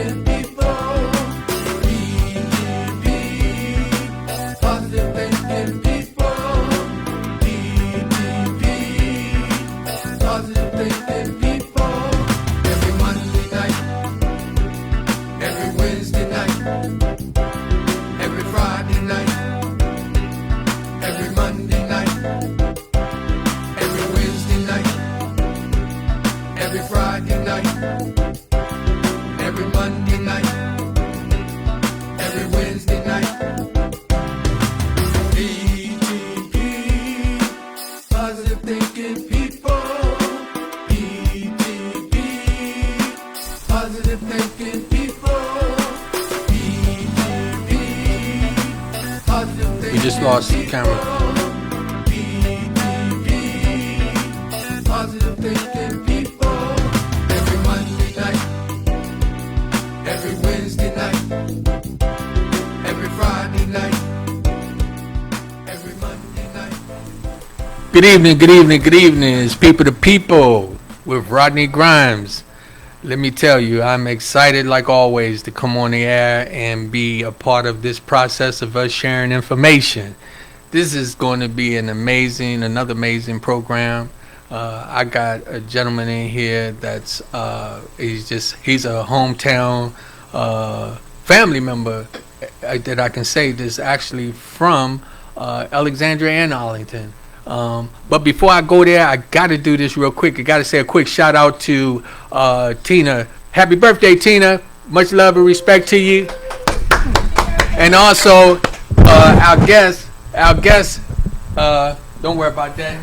thinking people. PTP. Positive thinking people. PTP. Positive thinking people. Every Monday night, every Wednesday night, every Friday night, every Monday night, every Wednesday night, every Friday night, every Monday night, every Wednesday night. PTP, positive thinking people. PTP, positive thinking people. PTP, positive thinking. We just lost the camera. PTP, positive thinking people. Every Monday night, every Wednesday night, every Friday night, every Monday night. Good evening, good evening, good evening. It's People to People with Rodney Grimes. Let me tell you, I'm excited like always to come on the air and be a part of this process of us sharing information. This is going to be another amazing program. I got a gentleman in here that's he's a hometown family member that I can say that's actually from Alexandria and Arlington. But before I go there, I got to do this real quick. I got to say a quick shout out to Tina. Happy birthday, Tina. Much love and respect to you. And also our guest, don't worry about that.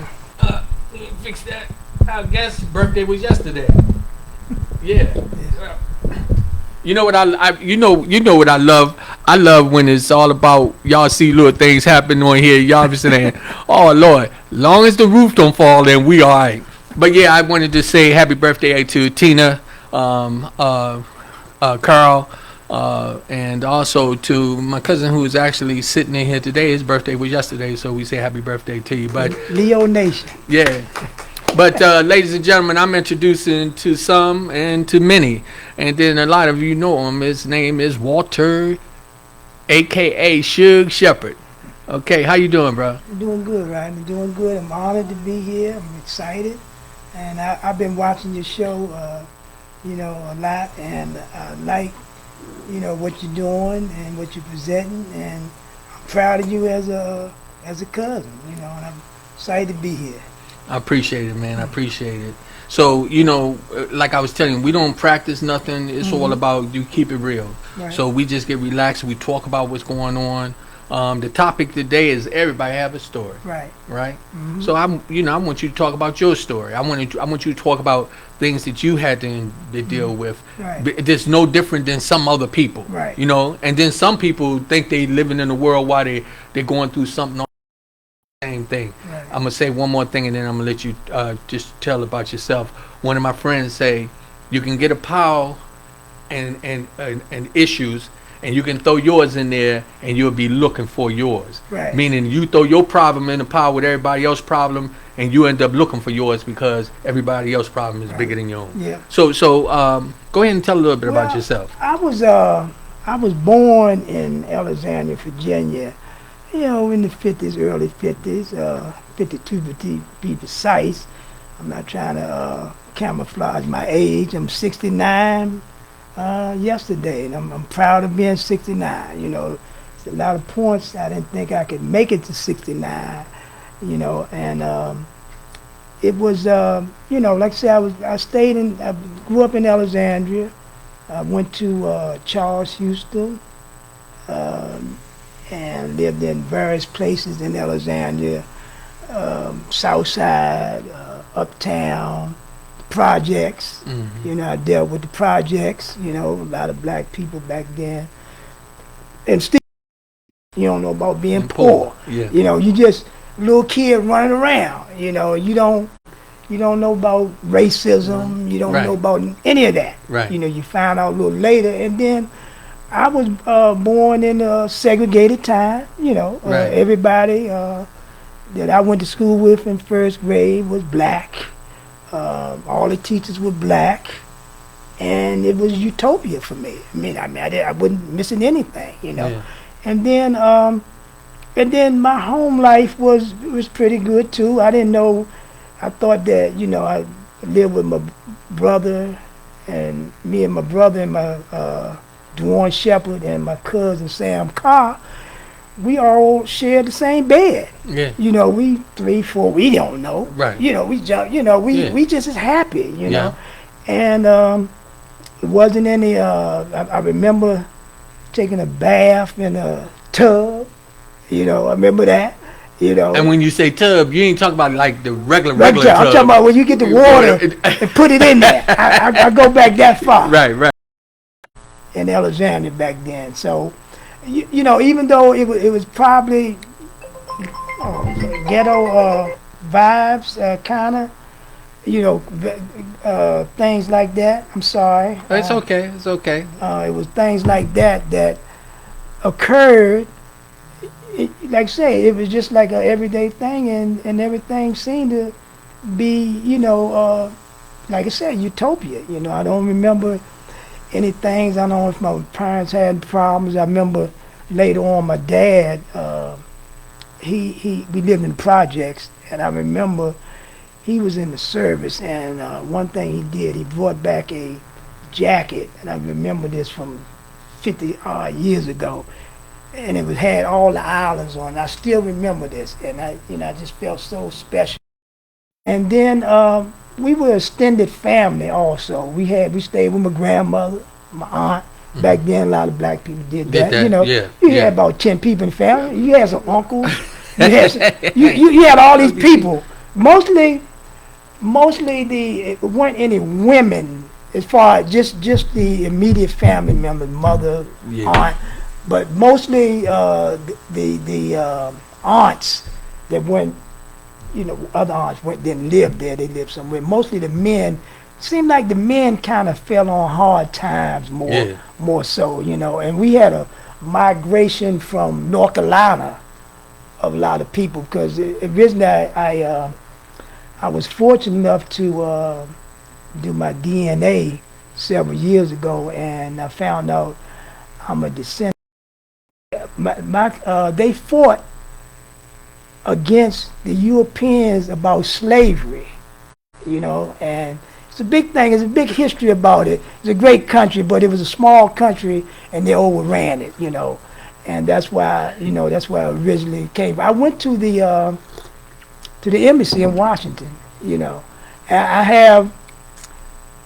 Fix that. Our guest's birthday was yesterday. Yeah. You know what you know what I love. I love when it's all about y'all see little things happen on here. Y'all be saying, "Oh Lord, long as the roof don't fall, then we all right." But yeah, I wanted to say happy birthday to Tina, Carl, and also to my cousin who is actually sitting in here today. His birthday was yesterday, so we say happy birthday to you. But Leo Nation. yeah. But ladies and gentlemen, I'm introducing to some and to many, and then a lot of you know him. His name is Walter, a.k.a. Suge Shepherd. Okay, how you doing, bro? I'm doing good, Rodney. Doing good. I'm honored to be here. I'm excited, and I've been watching your show, a lot, and I like, what you're doing and what you're presenting, and I'm proud of you as a cousin, and I'm excited to be here. I appreciate it, man. I appreciate it. So, like I was telling you, we don't practice nothing. It's all about you keep it real. Right. So we just get relaxed. We talk about what's going on. The topic today is everybody have a story. Right. Right. Mm-hmm. So I want you to talk about your story. I want you to talk about things that you had to deal with. Right. That's no different than some other people. Right. And then some people think they living in a world while they're going through something. Same thing. Right. I'm gonna say one more thing, and then I'm gonna let you just tell about yourself. One of my friends say you can get a pile and issues, and you can throw yours in there, and you'll be looking for yours. Right. Meaning you throw your problem in the pile with everybody else's problem, and you end up looking for yours because everybody else's problem is bigger than your own. Yeah. So go ahead and tell a little bit about yourself. I was born in Alexandria, Virginia. In the 50s, early 50s, 52 to be precise. I'm not trying to camouflage my age. I'm 69 yesterday, and I'm proud of being 69. There's a lot of points I didn't think I could make it to 69, and it was, like I said, I grew up in Alexandria. I went to Charles Houston, and lived in various places in Alexandria, South Side, Uptown, projects. Mm-hmm. I dealt with the projects, a lot of black people back then. And still, you don't know about being poor. Yeah. You just a little kid running around. You don't know about racism. You don't know about any of that. Right. You find out a little later, and then I was born in a segregated time. Right. Everybody that I went to school with in first grade was black. All the teachers were black, and and it was utopia for me. I wasn't missing anything, you know. Yeah. And then my home life was pretty good too. I didn't know. I thought that, you know, I lived with my brother, and me and my brother and my Dwan Shepherd and my cousin Sam Carr, we all shared the same bed. Yeah. You know, we 3, 4, we don't know. Right. You know, we jump. You know, we just as happy. You know, and it wasn't any. I remember taking a bath in a tub. You know, I remember that. You know. And when you say tub, you ain't talking about like the regular tub. tub. I'm talking about when you get the water and put it in there. I go back that far. Right. In Alexandria back then. So, you know, even though it was probably ghetto vibes, kind of, you know, things like that. I'm sorry. It's okay. It's okay. It was things like that occurred. Like I say, it was just like an everyday thing, and everything seemed to be, you know, like I said, utopia. You know, I don't remember any things. I don't know if my parents had problems. I remember later on my dad, we lived in the projects, and I remember he was in the service, and one thing he did, he brought back a jacket, and I remember this from 50 odd years ago, and it had all the islands on it. I still remember this, and I just felt so special. And then we were extended family also. We stayed with my grandmother, my aunt. Back then, a lot of black people did that. You know, you had about 10 people in the family. You had some uncles. You had all these people. Mostly it weren't any women as far as just the immediate family members, mother, aunt. But mostly the aunts that went, you know, other aunts didn't live there. They lived somewhere. Mostly the men. Seemed like the men kind of fell on hard times more so, you know. And we had a migration from North Carolina of a lot of people, because originally I was fortunate enough to do my DNA several years ago, and I found out I'm a descendant. They fought against the Europeans about slavery, you know, and it's a big thing. It's a big history about it. It's a great country, but it was a small country, and they overran it, you know. And that's why, you know, that's where I originally came. I went to the embassy in Washington, you know. And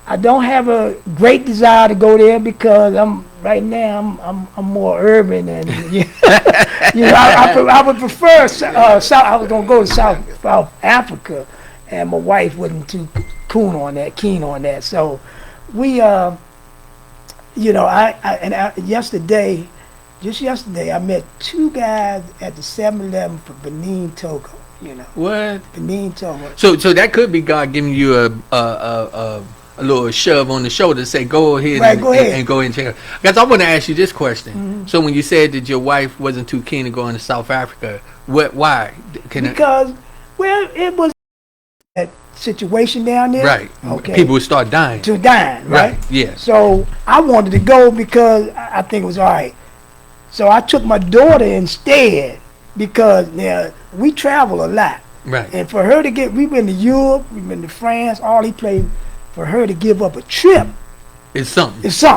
I don't have a great desire to go there, because right now I'm more urban, and you know, I would prefer South. I was gonna go to South Africa, and my wife wasn't too keen on that. So we, you know, yesterday, I met 2 guys at the 7-Eleven for Benin, Togo. You know. What? Benin, Togo. So that could be God giving you a little shove on the shoulder to say, go ahead, and go ahead and check it. Because I want to ask you this question. Mm-hmm. So when you said that your wife wasn't too keen to go into South Africa, why? Because it was that situation down there. Right. Okay. People would start dying. Right? Yeah. So I wanted to go because I think it was all right. So I took my daughter instead, because we travel a lot. Right. And for her to we've been to Europe, we've been to France, all these places. For her to give up a trip, it's something. So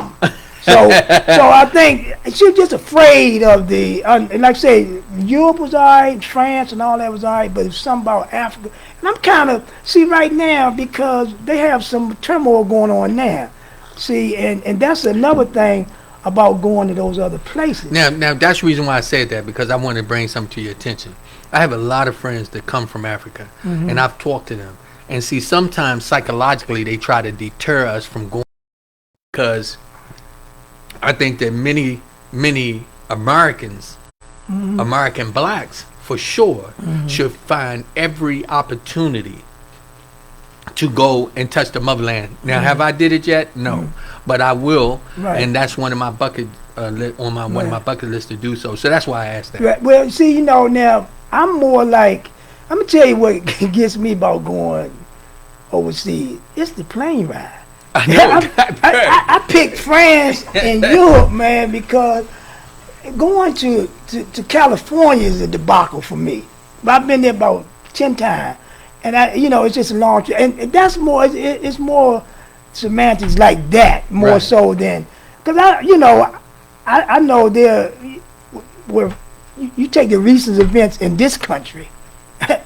I think she was just afraid of like I say, Europe was all right, France and all that was all right, but it's something about Africa. And I'm kind of, right now, because they have some turmoil going on now. See, and that's another thing about going to those other places. Now that's the reason why I said that, because I want to bring something to your attention. I have a lot of friends that come from Africa, and I've talked to them. And see, sometimes psychologically they try to deter us from going, because I think that many Americans, American blacks for sure, should find every opportunity to go and touch the motherland. Now, have I did it yet? No, but I will, and that's one of my bucket one of my bucket list to do so. So that's why I asked that. Right. Well, see, you know, now I'm more like, I'm gonna tell you what gets me about going overseas. It's the plane ride. I know. I France and Europe, man, because going to California is a debacle for me. But I've been there about 10 times, and it's just a long trip, and that's more. It's more semantics like that, more Right. so than because I know there where you take the recent events in this country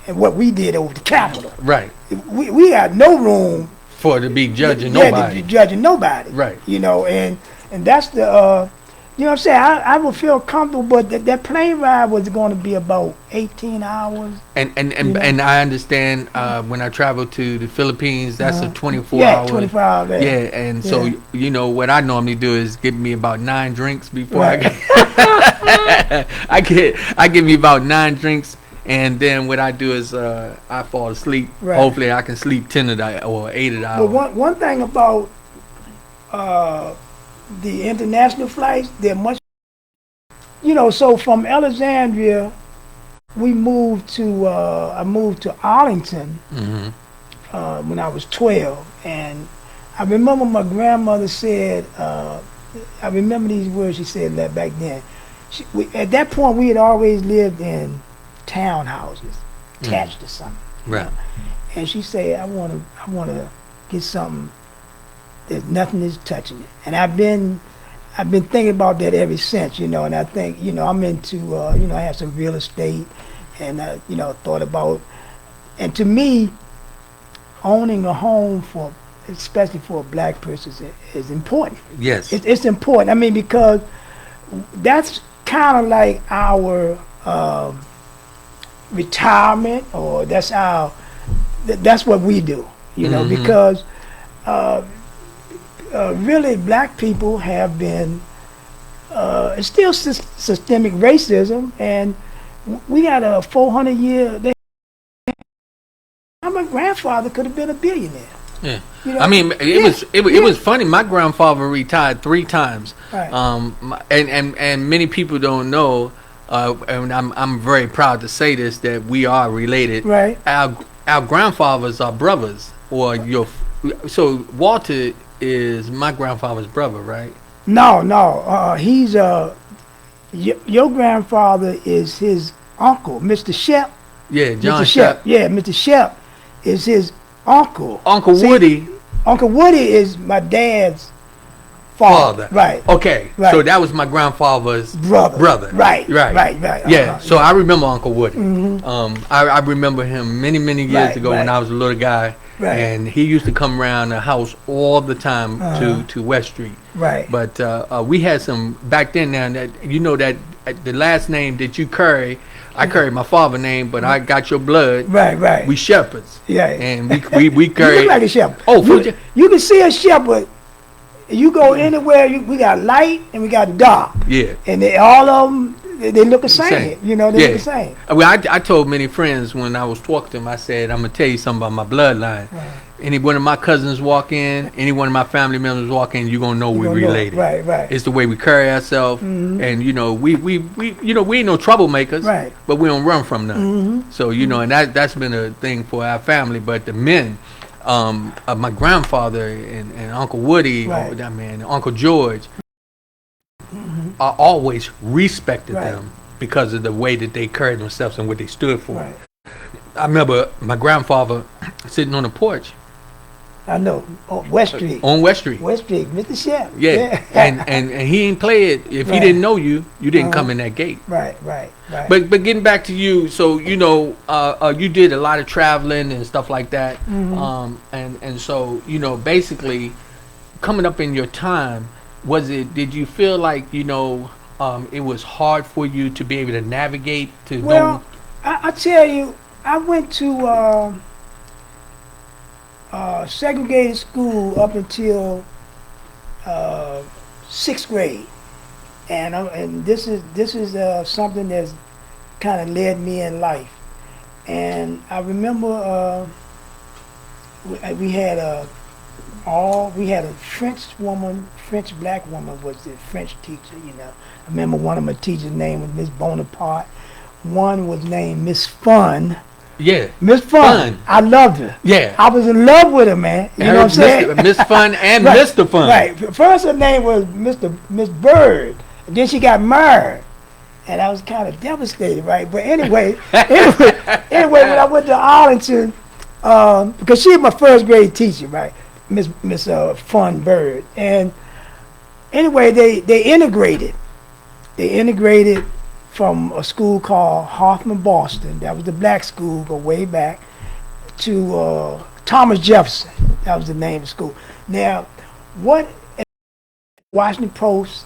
and what we did over the Capitol. Right. We had no room For to be judging to nobody. be judging nobody. Right. And that's the what I'm saying. I would feel comfortable, but that plane ride was going to be about 18 hours. And I understand when I travel to the Philippines, that's a 24 Yeah, hour. 24 hours. Yeah, and so what I normally do is give me about 9 drinks before I get. I give me about 9 drinks, and then what I do is I fall asleep. Right. Hopefully, I can sleep 10 of the or 8 of the hours. But one thing about the international flights, they're much. So from Alexandria, we moved to. I moved to Arlington when I was 12, and I remember my grandmother said. I remember these words she said that back then. At that point, we had always lived in townhouses attached to something. Right. And she said, "I want to get something. There's nothing that's touching it." And I've been thinking about that ever since, And I think, I'm into, I have some real estate, and thought about, and to me, owning a home especially for a black person, is important. Yes. It's important. I mean, because that's kind of like our retirement, or that's what we do, because really black people have been it's still systemic racism, and we got a 400-year. My grandfather could have been a billionaire. Yeah. I mean, it was funny. My grandfather retired 3 times. Right. And many people don't know, and I'm very proud to say this, that we are related. Right. Our grandfathers are brothers, so Walter is my grandfather's brother, right? No. He's your grandfather is his uncle, Mr. Shep. Yeah, John Mr. Shep. Shep. Yeah, Mr. Shep is his uncle. Uncle Woody. Uncle Woody is my dad's father. Right. Okay. Right. So that was my grandfather's brother. Right. Yeah. So I remember Uncle Woody. Mm-hmm. I remember him many years ago when I was a little guy. Right. And he used to come around the house all the time to West Street. Right. But we had some back then. Now that that the last name that you carry, I carry my father's name, but I got your blood. Right. We shepherds. Yeah. And we carry. You look like a shepherd. Oh, you can see a shepherd. You go anywhere. We got light and we got dark. Yeah. And all of them, they look the same. They look the same. Well, I told many friends when I was talking to them, I said, I'm gonna tell you something about my bloodline. Right. Any one of my cousins walk in, any one of my family members walk in, you're gonna know we're related. Right. It's the way we carry ourselves, and we ain't no troublemakers, Right. but we don't run from nothing. So and that's been a thing for our family. But the men, my grandfather and Uncle Woody, Right. that man, Uncle George, I always respected them because of the way that they carried themselves and what they stood for. Right. I remember my grandfather sitting on the porch. I know. West Street. On West Street. West Street, Mr. Shep. Yeah. and he ain't play it. If he didn't know you didn't come in that gate. Right. But getting back to you, so you did a lot of traveling and stuff like that. And so basically coming up in your time, did you feel like it was hard for you to be able to navigate to Well, I tell you, I went to segregated school up until 6th grade, and this is something that's kind of led me in life. And I remember we had a French black woman was the French teacher. I remember one of my teachers' name was Miss Bonaparte. One was named Miss Fun. Yeah. Miss Fun. I loved her. Yeah. I was in love with her, man. You know what I'm saying? Miss Fun and right. Mr. Fun. Right. First her name was Miss Bird. And then she got married. And I was kind of devastated, right? But anyway, when I went to Arlington, because she was my first grade teacher, right? Miss Fun Bird. And anyway, they integrated. They integrated from a school called Hoffman Boston. That was the black school, go way back, to Thomas Jefferson. That was the name of the school. Now, what Washington Post,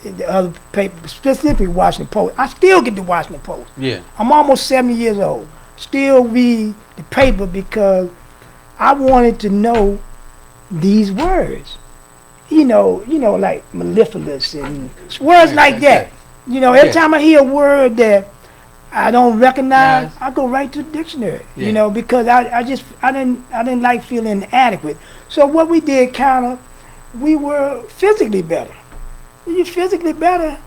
the other paper, specifically Washington Post, I still get the Washington Post. Yeah. I'm almost 70 years old. Still read the paper because I wanted to know these words. You know, like mellifluous and words like that. You know, every time I hear a word that I don't recognize, I go right to the dictionary. Yeah. You know, because I didn't like feeling inadequate. So what we did we were physically better. You're physically better,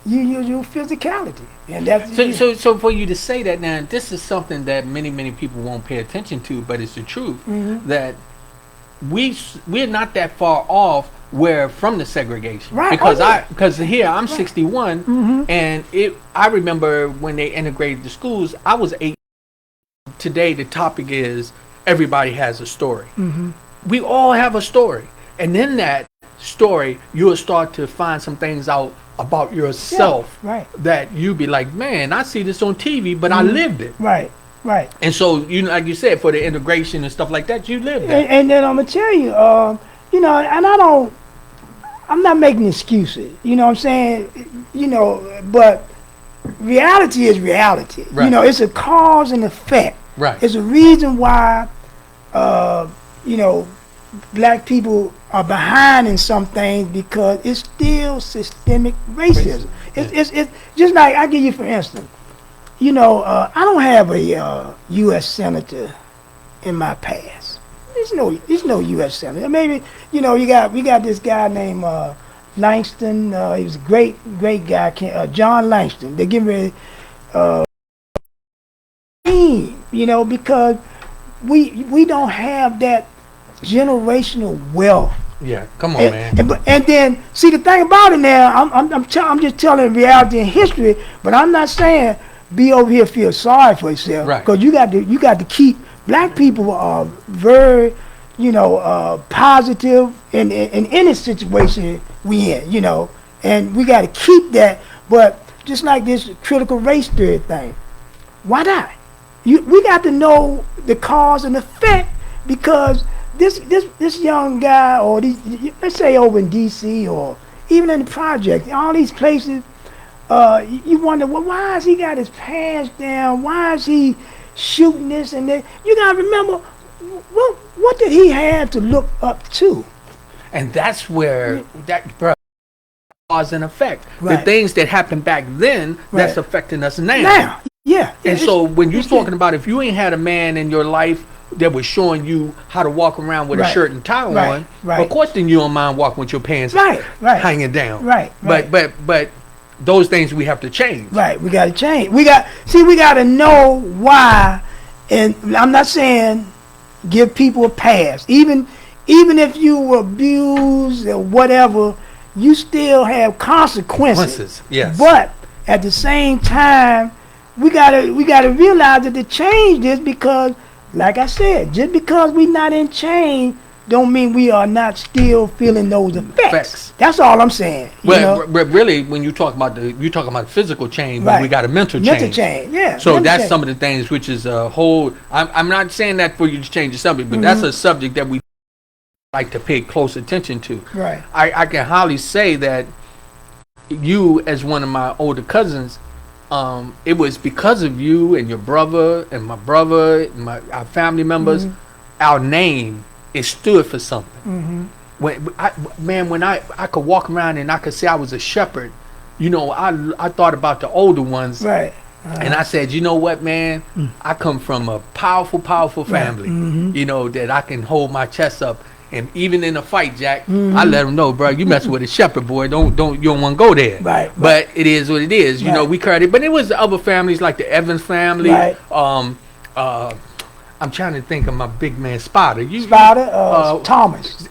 you use your physicality. And that's so for you to say that now, this is something that many people won't pay attention to, but it's the truth. Mm-hmm. That we're not that far off from the segregation, right? Because here I'm 61, mm-hmm. and I remember when they integrated the schools. I was 8. Today the topic is everybody has a story. Mm-hmm. We all have a story, and in that story you'll start to find some things out about yourself, right? That you be like, man, I see this on TV, but I lived it, right. And so, like you said, for the integration and stuff like that, you lived that. And then I'm gonna tell you, and I'm not making excuses. You know what I'm saying? But reality is reality. Right. It's a cause and effect. Right. It's a reason why, black people are behind in some things because it's still systemic racism. It's just like, I give you for instance, I don't have a U.S. senator in my past. There's no U.S. senator. Maybe we got this guy named Langston. He was a great guy, John Langston. They give me because we don't have that generational wealth. Yeah, come on, man. And then see the thing about it now. I'm just telling reality and history, but I'm not saying be over here feel sorry for yourself, right? Because you got to keep black people are very positive in any situation we in, and we got to keep that. But just like this critical race theory thing, why not? We got to know the cause and effect because this young guy, or let's say over in D.C. or even in the project, all these places, you wonder, well, why has he got his pants down? Why is he shooting this and that? You got to remember, what did he have to look up to? And that's where cause and effect. Right. The things that happened back then, that's affecting us now. Yeah. And so when you're talking about if you ain't had a man in your life that was showing you how to walk around with a shirt and tie on, of course then you don't mind walking with your pants hanging down. Right. But those things we have to change. Right, we got to change. We got to know why. And I'm not saying give people a pass. Even if you were abused or whatever, you still have consequences. Yes. But at the same time, we gotta realize that the change is because, like I said, just because we not in change don't mean we are not still feeling those effects. That's all I'm saying. But really, when you talk about physical change, but we got a mental change. Mental change, yeah. So that's some of the things which is a whole. I'm not saying that for you to change the subject, but that's a subject that we like to pay close attention to. Right. I can highly say that you, as one of my older cousins, it was because of you and your brother and my brother and our family members, our name. It stood for something. When I could walk around and I could say I was a shepherd, I thought about the older ones, right? And I said, you know what, man, I come from a powerful family, that I can hold my chest up And even in a fight, Jack, I let them know, bro, you messing with a shepherd boy. You don't want to go there. Right. But it is what it is. You know, we carried it. But it was the other families like the Evans family. Right. I'm trying to think of my big man Spider. Thomas,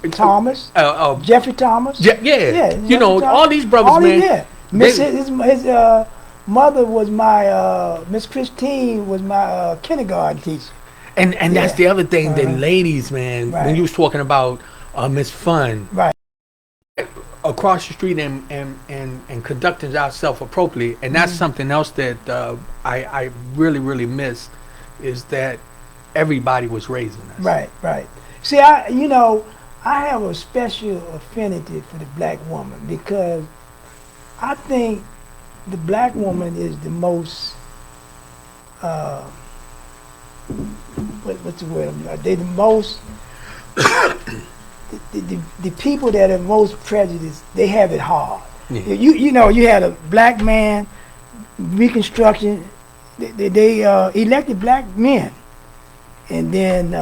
Jeffrey Thomas. Yeah. You know, all these brothers, man. Yeah. His mother was my Miss Christine was my kindergarten teacher. And that's the other thing, the ladies, man. When you was talking about Miss Fun, right, across the street and conducting ourselves appropriately, and that's something else that I really miss, is that everybody was raising us. Right. See, I have a special affinity for the black woman, because I think the black woman is the most what's the word? They're the most the people that are most prejudiced. They have it hard. Yeah. You had a black man, Reconstruction. They elected black men, and then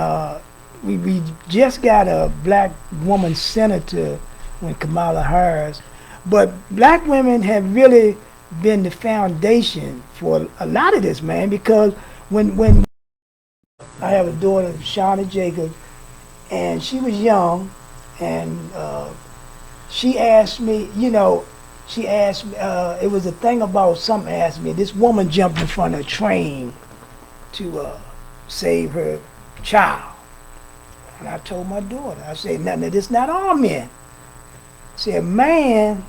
we just got a black woman senator when Kamala Harris. But black women have really been the foundation for a lot of this, man, because when I have a daughter, Shauna Jacobs, and she was young, and she asked me, it was a thing about something asked me, this woman jumped in front of a train to save her child. And I told my daughter, I said, nothing, this not all men. I said, a man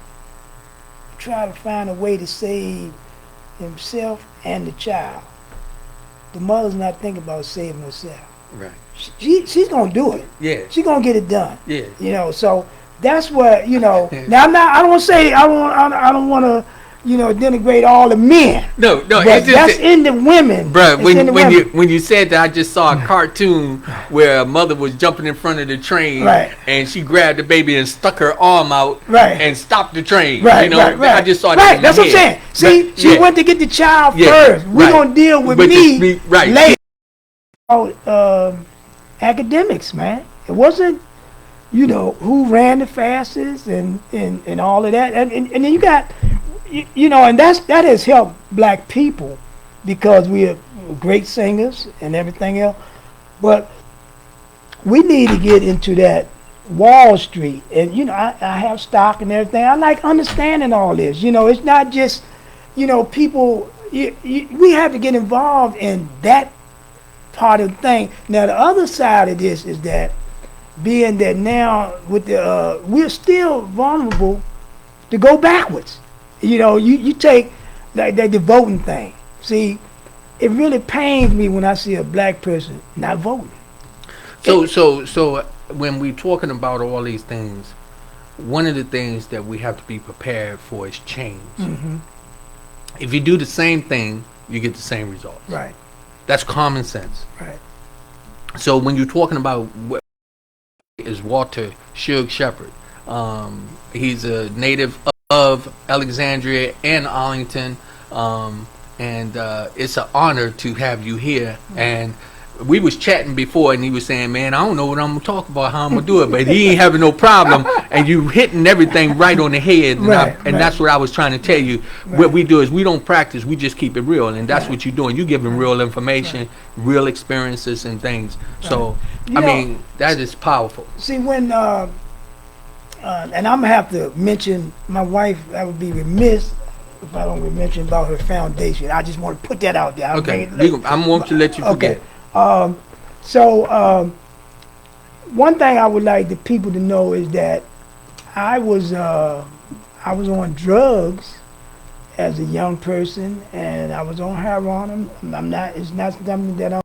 try to find a way to save himself and the child. The mother's not thinking about saving herself. Right. She's gonna do it. Yeah. She's gonna get it done. Yeah. So that's what Now I don't want to denigrate all the men. No. But that's in the women. Bro, when you said that, I just saw a cartoon where a mother was jumping in front of the train, and she grabbed the baby and stuck her arm out, and stopped the train. Right. I just saw that. That's what I'm saying. See, she went to get the child first. We're gonna deal with me later. Academics, man. It wasn't, who ran the fastest and all of that, and then you got. And that has helped black people, because we are great singers and everything else. But we need to get into that Wall Street. And, I have stock and everything. I like understanding all this. It's not just, people. We have to get involved in that part of the thing. Now, the other side of this is that, being that now with the we're still vulnerable to go backwards. You take like the voting thing. See, it really pains me when I see a black person not voting. So when we're talking about all these things, one of the things that we have to be prepared for is change. Mm-hmm. If you do the same thing, you get the same results. Right. That's common sense. Right. So when you're talking about what is Walter Shug Shepherd, he's a native of Alexandria and Arlington, and it's an honor to have you here. And we was chatting before, and he was saying, man, I don't know what I'm gonna talk about, how I'm gonna do it, but he ain't having no problem. And you hitting everything right on the head. And that's what I was trying to tell you. What we do is we don't practice, we just keep it real, and that's what you're doing. You're giving real information, real experiences and things. So I mean, that is powerful. See, when and I'm gonna have to mention my wife. I would be remiss if I don't mention about her foundation. I just want to put that out there. Okay, I'm going to let you forget. Okay. One thing I would like the people to know is that I was on drugs as a young person, and I was on heroin. It's not something that I'm.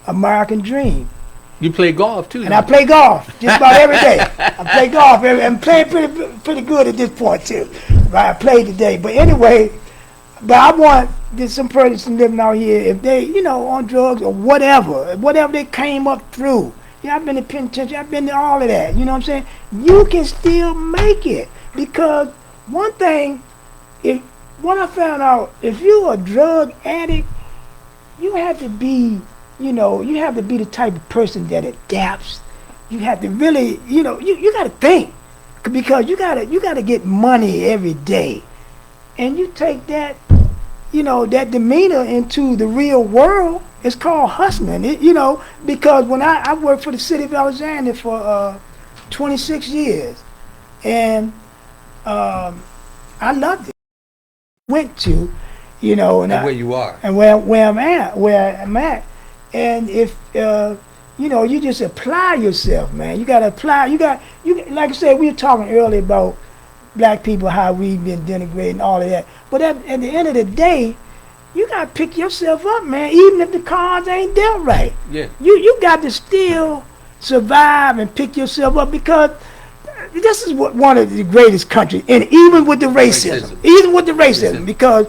American dream. You play golf too, and I play golf just about every day. I play golf and playing pretty good at this point too. Right, I played today, but anyway, I want some person living out here, if they on drugs or whatever they came up through. I've been to penitentiary, I've been to all of that. You know what I'm saying? You can still make it, because one thing, when I found out, if you're a drug addict, you have to be. You have to be the type of person that adapts, you have to really, you got to think, because you got to get money every day, and you take that, that demeanor into the real world. It's called hustling. Because when I worked for the city of Alexandria for 26 years, and I loved it. Went to, and where you are, and where I'm at, and if you just apply yourself, man. You got to apply. You like I said, we were talking earlier about black people, how we've been denigrated and all of that. But at the end of the day, you got to pick yourself up, man. Even if the cards ain't dealt right, yeah, you got to still survive and pick yourself up, because this is one of the greatest countries, and even with the racism, because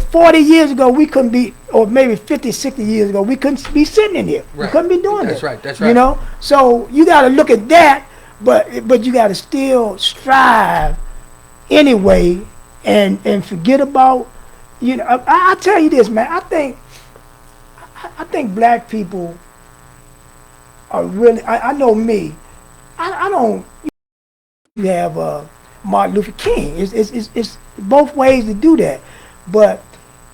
40 years ago we couldn't be, or maybe 50, 60 years ago we couldn't be sitting in here. Right. We couldn't be doing this. That's right. So you got to look at that, but you got to still strive anyway, and forget about, I tell you this, man. I think black people are really. I know me. I don't. You have Martin Luther King. It's both ways to do that. But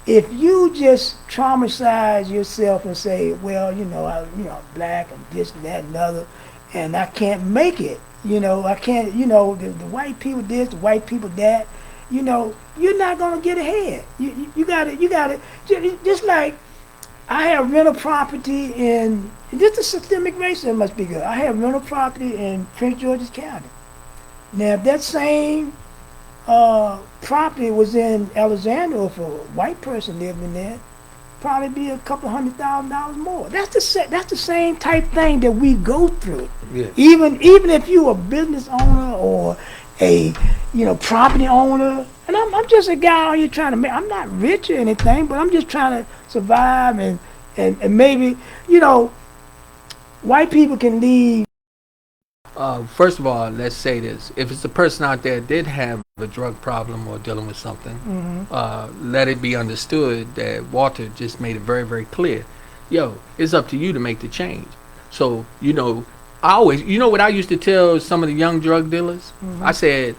if you just traumatize yourself and say, well, I'm black and this and that and other, and I can't make it. I can't. The white people this, the white people that. You're not gonna get ahead. You gotta. Just like I have rental property in. This is systemic racism must be good. I have rental property in Prince George's County. Now, if that same property was in Alexandria, if a white person lived in there, probably be a couple $100,000 more. That's the same type thing that we go through. Yeah. Even if you're a business owner or a property owner, and I'm just a guy out here trying to make. I'm not rich or anything, but I'm just trying to survive, and maybe white people can leave. First of all, let's say this. If it's a person out there that did have a drug problem or dealing with something, let it be understood that Walter just made it very, very clear. It's up to you to make the change. So, I always, what I used to tell some of the young drug dealers? I said,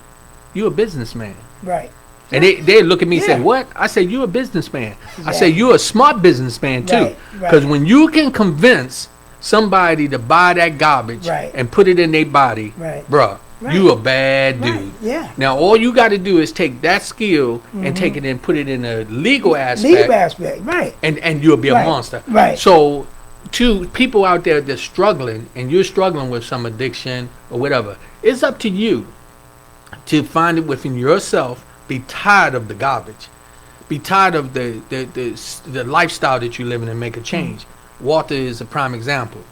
you a businessman. Right. And they look at me and say, what? I said, you a businessman. Exactly. I said, you a smart businessman too. Because when you can convince somebody to buy that garbage and put it in their body, bruh, you a bad dude. Yeah. Now all you got to do is take that skill and take it and put it in a legal aspect. Legal aspect, right. And you'll be a monster. Right. So to people out there that's struggling, and you're struggling with some addiction or whatever, it's up to you to find it within yourself. Be tired of the garbage. Be tired of the lifestyle that you're living and make a change. Walter is a prime example.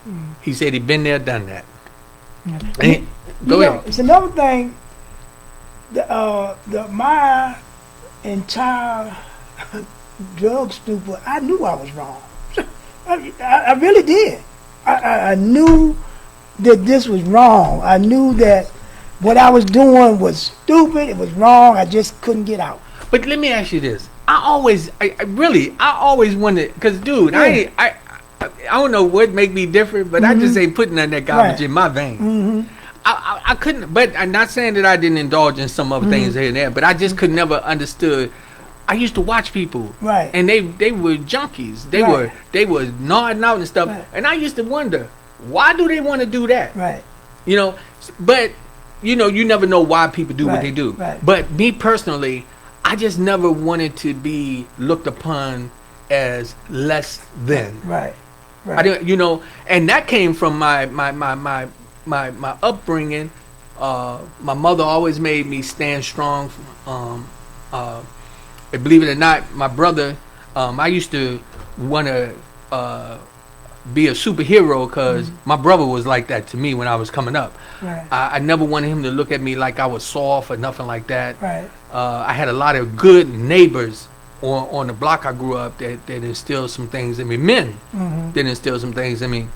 He said he'd been there, done that. Go ahead. It's another thing. My entire drug stupor, I knew I was wrong. I really did. I knew that this was wrong. I knew that what I was doing was stupid. It was wrong. I just couldn't get out. But let me ask you this. I always wondered, because dude, I don't know what make me different, but I just ain't putting none of that garbage in my vein. I couldn't, but I'm not saying that I didn't indulge in some other things here and there, but I just could never understood. I used to watch people, and they were junkies. They were nodding out and stuff, and I used to wonder, why do they want to do that? But you never know why people do what they do. But me personally, I just never wanted to be looked upon as less than. I didn't, and that came from my upbringing. My mother always made me stand strong. Believe it or not, my brother, I used to want to be a superhero because my brother was like that to me when I was coming up. I never wanted him to look at me like I was soft or nothing like that. I had a lot of good neighbors on the block I grew up that instilled some things in me. Men that instilled some things in me.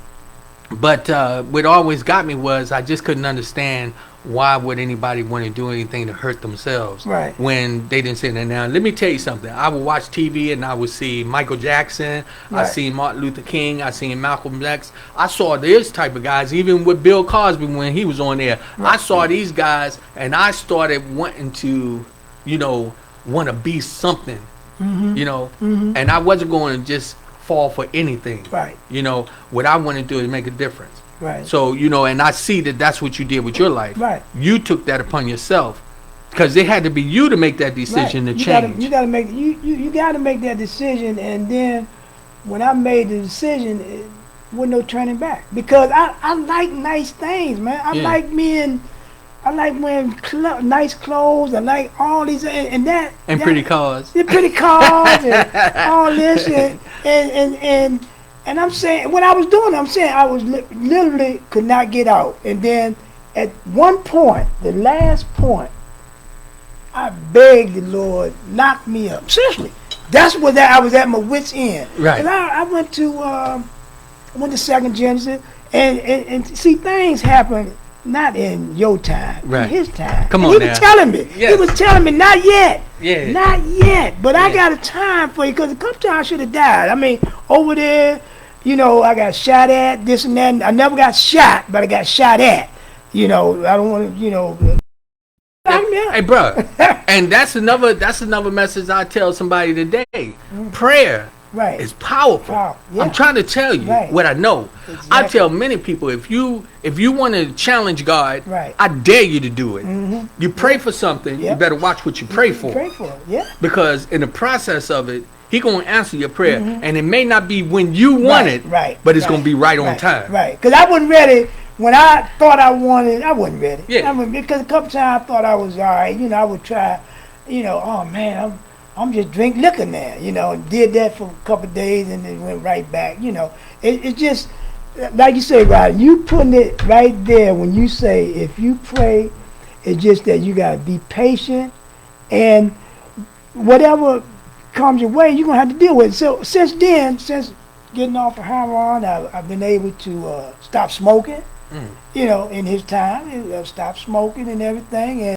But what always got me was I just couldn't understand why would anybody want to do anything to hurt themselves? Right. When they didn't say that. Now, let me tell you something. I would watch TV and I would see Michael Jackson. I Right. seen Martin Luther King. I seen Malcolm X. I saw this type of guys, even with Bill Cosby when he was on there. I saw these guys and I started wanting to, want to be something, and I wasn't going to just fall for anything. Right. What I want to do is make a difference. Right. So, and I see that that's what you did with your life. Right. You took that upon yourself because it had to be you to make that decision to change. You gotta make that decision, and then when I made the decision, it was no turning back because I like nice things, man. I like wearing nice clothes. I like all these and pretty cars. The pretty cars and all this and I'm saying what I was doing. I'm saying I was literally could not get out, and then at one point, the last point, I begged the Lord, knock me up. Seriously, that's what I was at my wit's end. Right. And I went to Second Genesis, and see things happen. Not in your time, right. In his time. Come on he now. was telling me. Yes. He was telling me, not yet. Yeah. Not yet. But I got a time for you because a couple times I should have died. I mean, over there, I got shot at, this and that. I never got shot, but I got shot at. I don't want to, Hey, bro. And that's another message I tell somebody today. Prayer. Right. It's powerful. Yeah. I'm trying to tell you what I know. Exactly. I tell many people if you want to challenge God, I dare you to do it. You pray for something, you better watch what you pray for. Pray for it, yeah. Because in the process of it, He gonna answer your prayer, and it may not be when you want it, but it's gonna be right on time. Right. Because I wasn't ready when I thought I wanted. I wasn't ready. Yeah. Because a couple times I thought I was all right. I would try. Oh man, I'm just drink liquor now, did that for a couple of days and then went right back, It's just, like you say, Rodney, you putting it right there when you say if you pray, it's just that you got to be patient and whatever comes your way, you're going to have to deal with it. So since getting off of heroin, I've been able to stop smoking, in his time, stop smoking and everything. And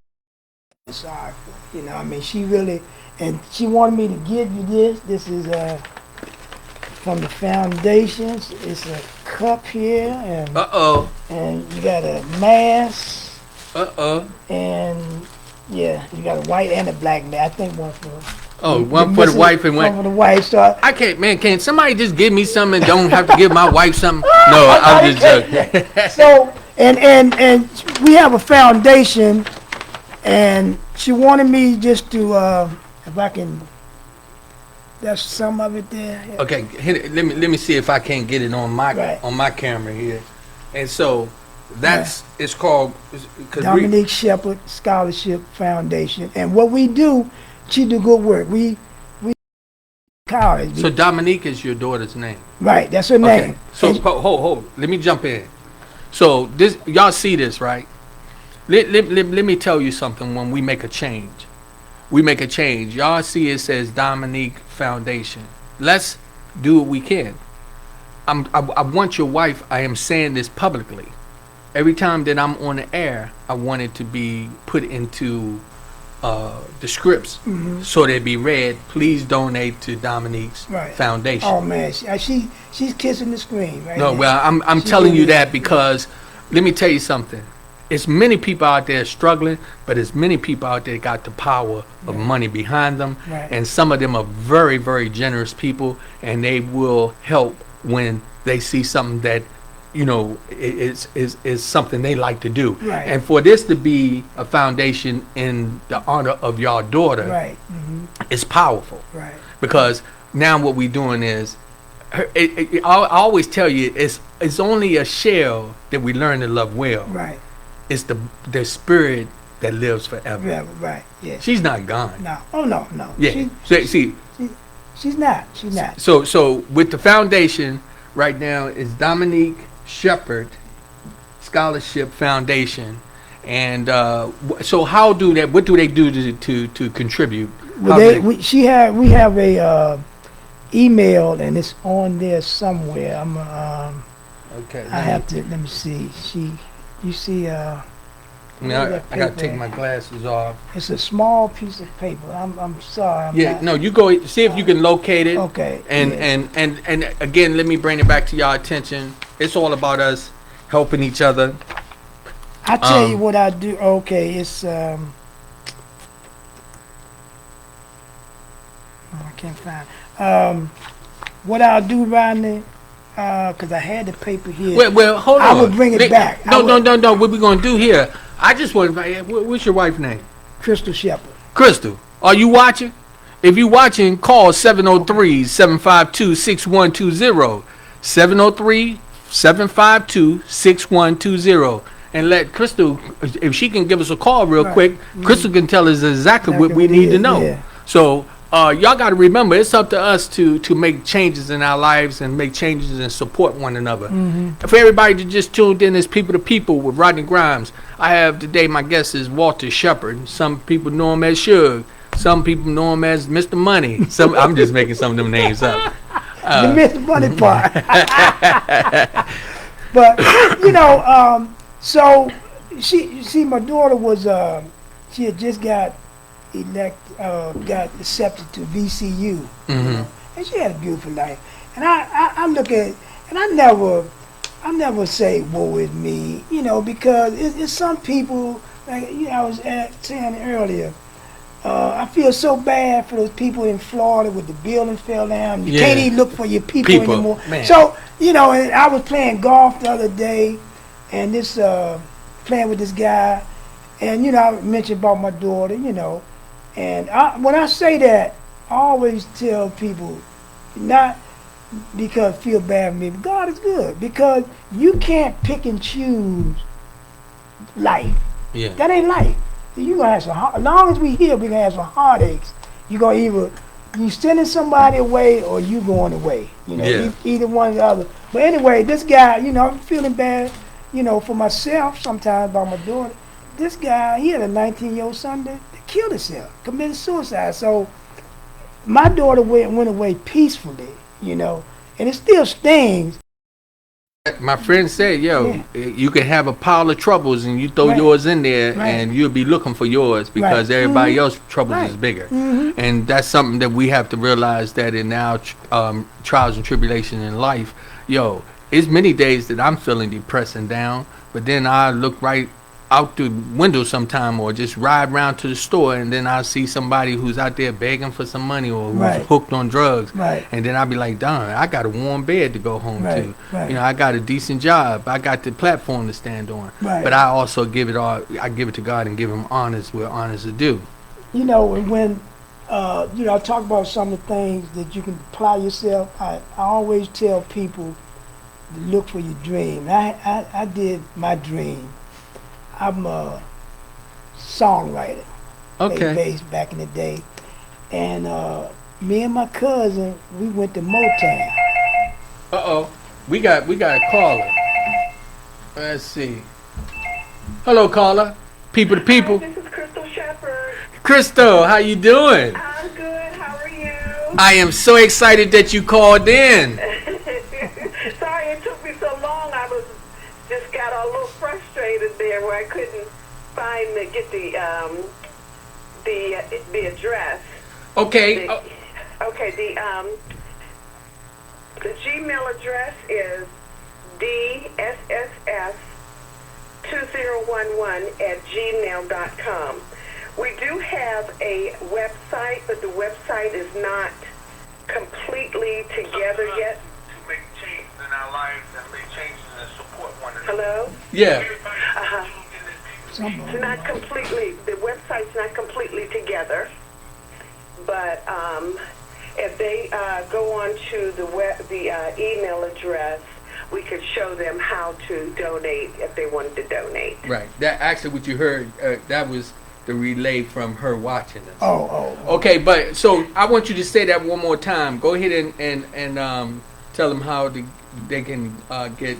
sorry for it, she really... And she wanted me to give you this. This is from the foundations. It's a cup here, and and you got a mask. And you got a white and a black mask. I think one for. One for the wife and one for the wife. So I can't, man. Can somebody just give me something and don't have to give my wife something? No, I'm just joking. So and we have a foundation, and she wanted me just to. If I can, that's some of it there. Okay, hit it. Let me see if I can't get it on my camera here. And so that's it's called Dominique Shepherd Scholarship Foundation. And what we do, she do good work. We college. So Dominique is your daughter's name. Right, that's her name. Okay. So hold. Let me jump in. So this y'all see this, right? Let me tell you something. When we make a change. Y'all see it says Dominique Foundation. Let's do what we can. I want your wife. I am saying this publicly. Every time that I'm on the air, I want it to be put into the scripts so they be read. Please donate to Dominique's foundation. Oh man, she's kissing the screen right No, now. well, I'm telling you that because let me tell you something. It's many people out there struggling, but it's many people out there got the power of money behind them, and some of them are very, very generous people, and they will help when they see something that, is something they like to do. Right. And for this to be a foundation in the honor of your daughter, it's powerful. Right. Because now what we're doing is, I always tell you, it's only a shell that we learn to love well. Right. It's the spirit that lives forever. Yeah, right. Yeah. She's not gone. No. Oh no. Yeah. She's not. So with the foundation right now is Dominique Shepherd Scholarship Foundation, and so how do that? What do they do to contribute? Well, we have a email, and it's on there somewhere. Okay. I have to let me see. You see, I mean, I gotta take my glasses off. It's a small piece of paper. I'm sorry. No, you go see if you can locate it. Okay. And again, let me bring it back to y'all attention. It's all about us helping each other. I tell you what I do. Okay, it's I can't find. What I'll do, Rodney, because I had the paper here. Well, hold on. I will bring it back. No. What we gonna do here? I just want to. What's your wife's name? Crystal Shepherd. Crystal, are you watching? If you watching, call 703-752-6120. 703-752-6120. And let Crystal, if she can give us a call real quick, Crystal can tell us exactly what we need to know. Yeah. So y'all got to remember, it's up to us to make changes in our lives and make changes and support one another. For everybody that just tuned in, it's People to People with Rodney Grimes. I have today, my guest is Walter Shepard. Some people know him as Suge. Some people know him as Mr. Money. I'm just making some of them names up. The Mr. Money part. But, so my daughter was, she had just got accepted to VCU, and she had a beautiful life. And I look at it, and I never say woe is me, because it's some people, like I was saying earlier. I feel so bad for those people in Florida with the building fell down. You can't even look for your people anymore. Man. So and I was playing golf the other day, and this playing with this guy, and I mentioned about my daughter, and when I say that, I always tell people, not because I feel bad for me, but God is good, because you can't pick and choose life. Yeah. That ain't life. You gonna have some. As long as we here, we gonna have some heartaches. You gonna either you sending somebody away or you going away. Either one or the other. But anyway, this guy, I'm feeling bad, for myself sometimes about my daughter. This guy, he had a 19-year-old son that killed himself, committed suicide. So my daughter went away peacefully, and it still stings. My friend said, you can have a pile of troubles and you throw yours in there and you'll be looking for yours because everybody else's troubles is bigger. And that's something that we have to realize, that in our trials and tribulations in life, it's many days that I'm feeling depressed and down, but then I look right out the window sometime or just ride around to the store and then I'll see somebody who's out there begging for some money or who's hooked on drugs. And then I'll be like, darn, I got a warm bed to go home to. I got a decent job. I got the platform to stand on. But I also give it to God and give him honors where honors is due. When I talk about some of the things that you can apply yourself, I always tell people to look for your dream. I did my dream. I'm a songwriter. Played bass back in the day. And me and my cousin, we went to Motown. We got a caller. Let's see. Hello, caller. People to People. Hi, this is Crystal Shepherd. Crystal, how you doing? I'm good. How are you? I am so excited that you called in. Sorry it took me so long. I just got a little frustrated there where I couldn't get the address. Okay. The Gmail address is dss2011@gmail.com. We do have a website, but the website is not completely together yet. To make changes in our lives and make changes and support one another. Hello? Yeah. It's not completely, the website's not completely together, but if they go on to the email address, we could show them how to donate if they wanted to donate. Right. That actually what you heard, that was the relay from her watching us. Oh. Okay, but so I want you to say that one more time. Go ahead and tell them how they can make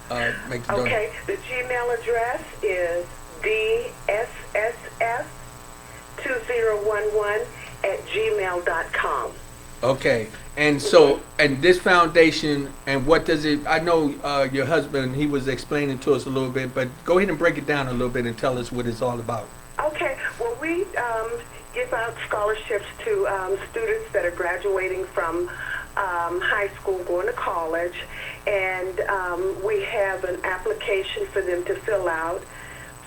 the donation. Okay, the Gmail address is dss2011@gmail.com. Okay. And so, and this foundation, and what does it? I know your husband. He was explaining to us a little bit, but go ahead and break it down a little bit and tell us what it's all about. Okay. Well, we give out scholarships to students that are graduating from high school, going to college, and we have an application for them to fill out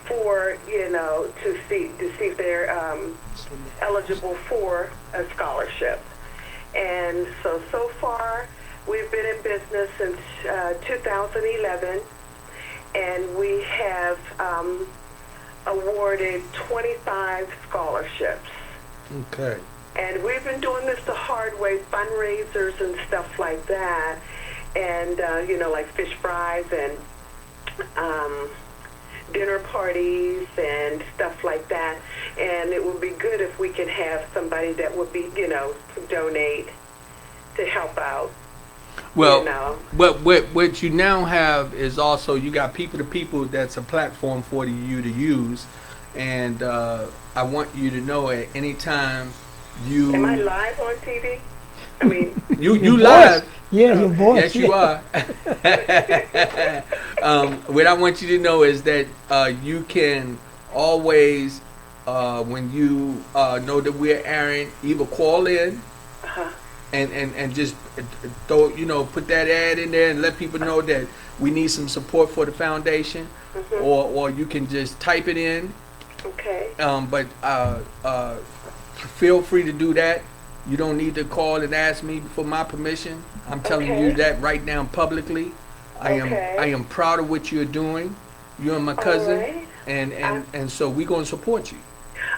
for, to see if they're eligible for a scholarship. And so far, we've been in business since 2011, and we have awarded 25 scholarships. Okay. And we've been doing this the hard way, fundraisers and stuff like that, and, like fish fries and dinner parties and stuff like that. And it would be good if we could have somebody that would be, donate to help out. Well, what you now have is also you got people to people. That's a platform for you to use, and I want you to know at any time you. Am I live on TV? I mean, you live. Yeah, your voice. Yes, you are. What I want you to know is that you can always, when you know that we're airing, either call in and just put that ad in there and let people know that we need some support for the foundation, or you can just type it in. Okay. But feel free to do that. You don't need to call and ask me for my permission. I'm telling you that right now publicly. I am proud of what you're doing. You and my cousin, right. and so we're going to support you.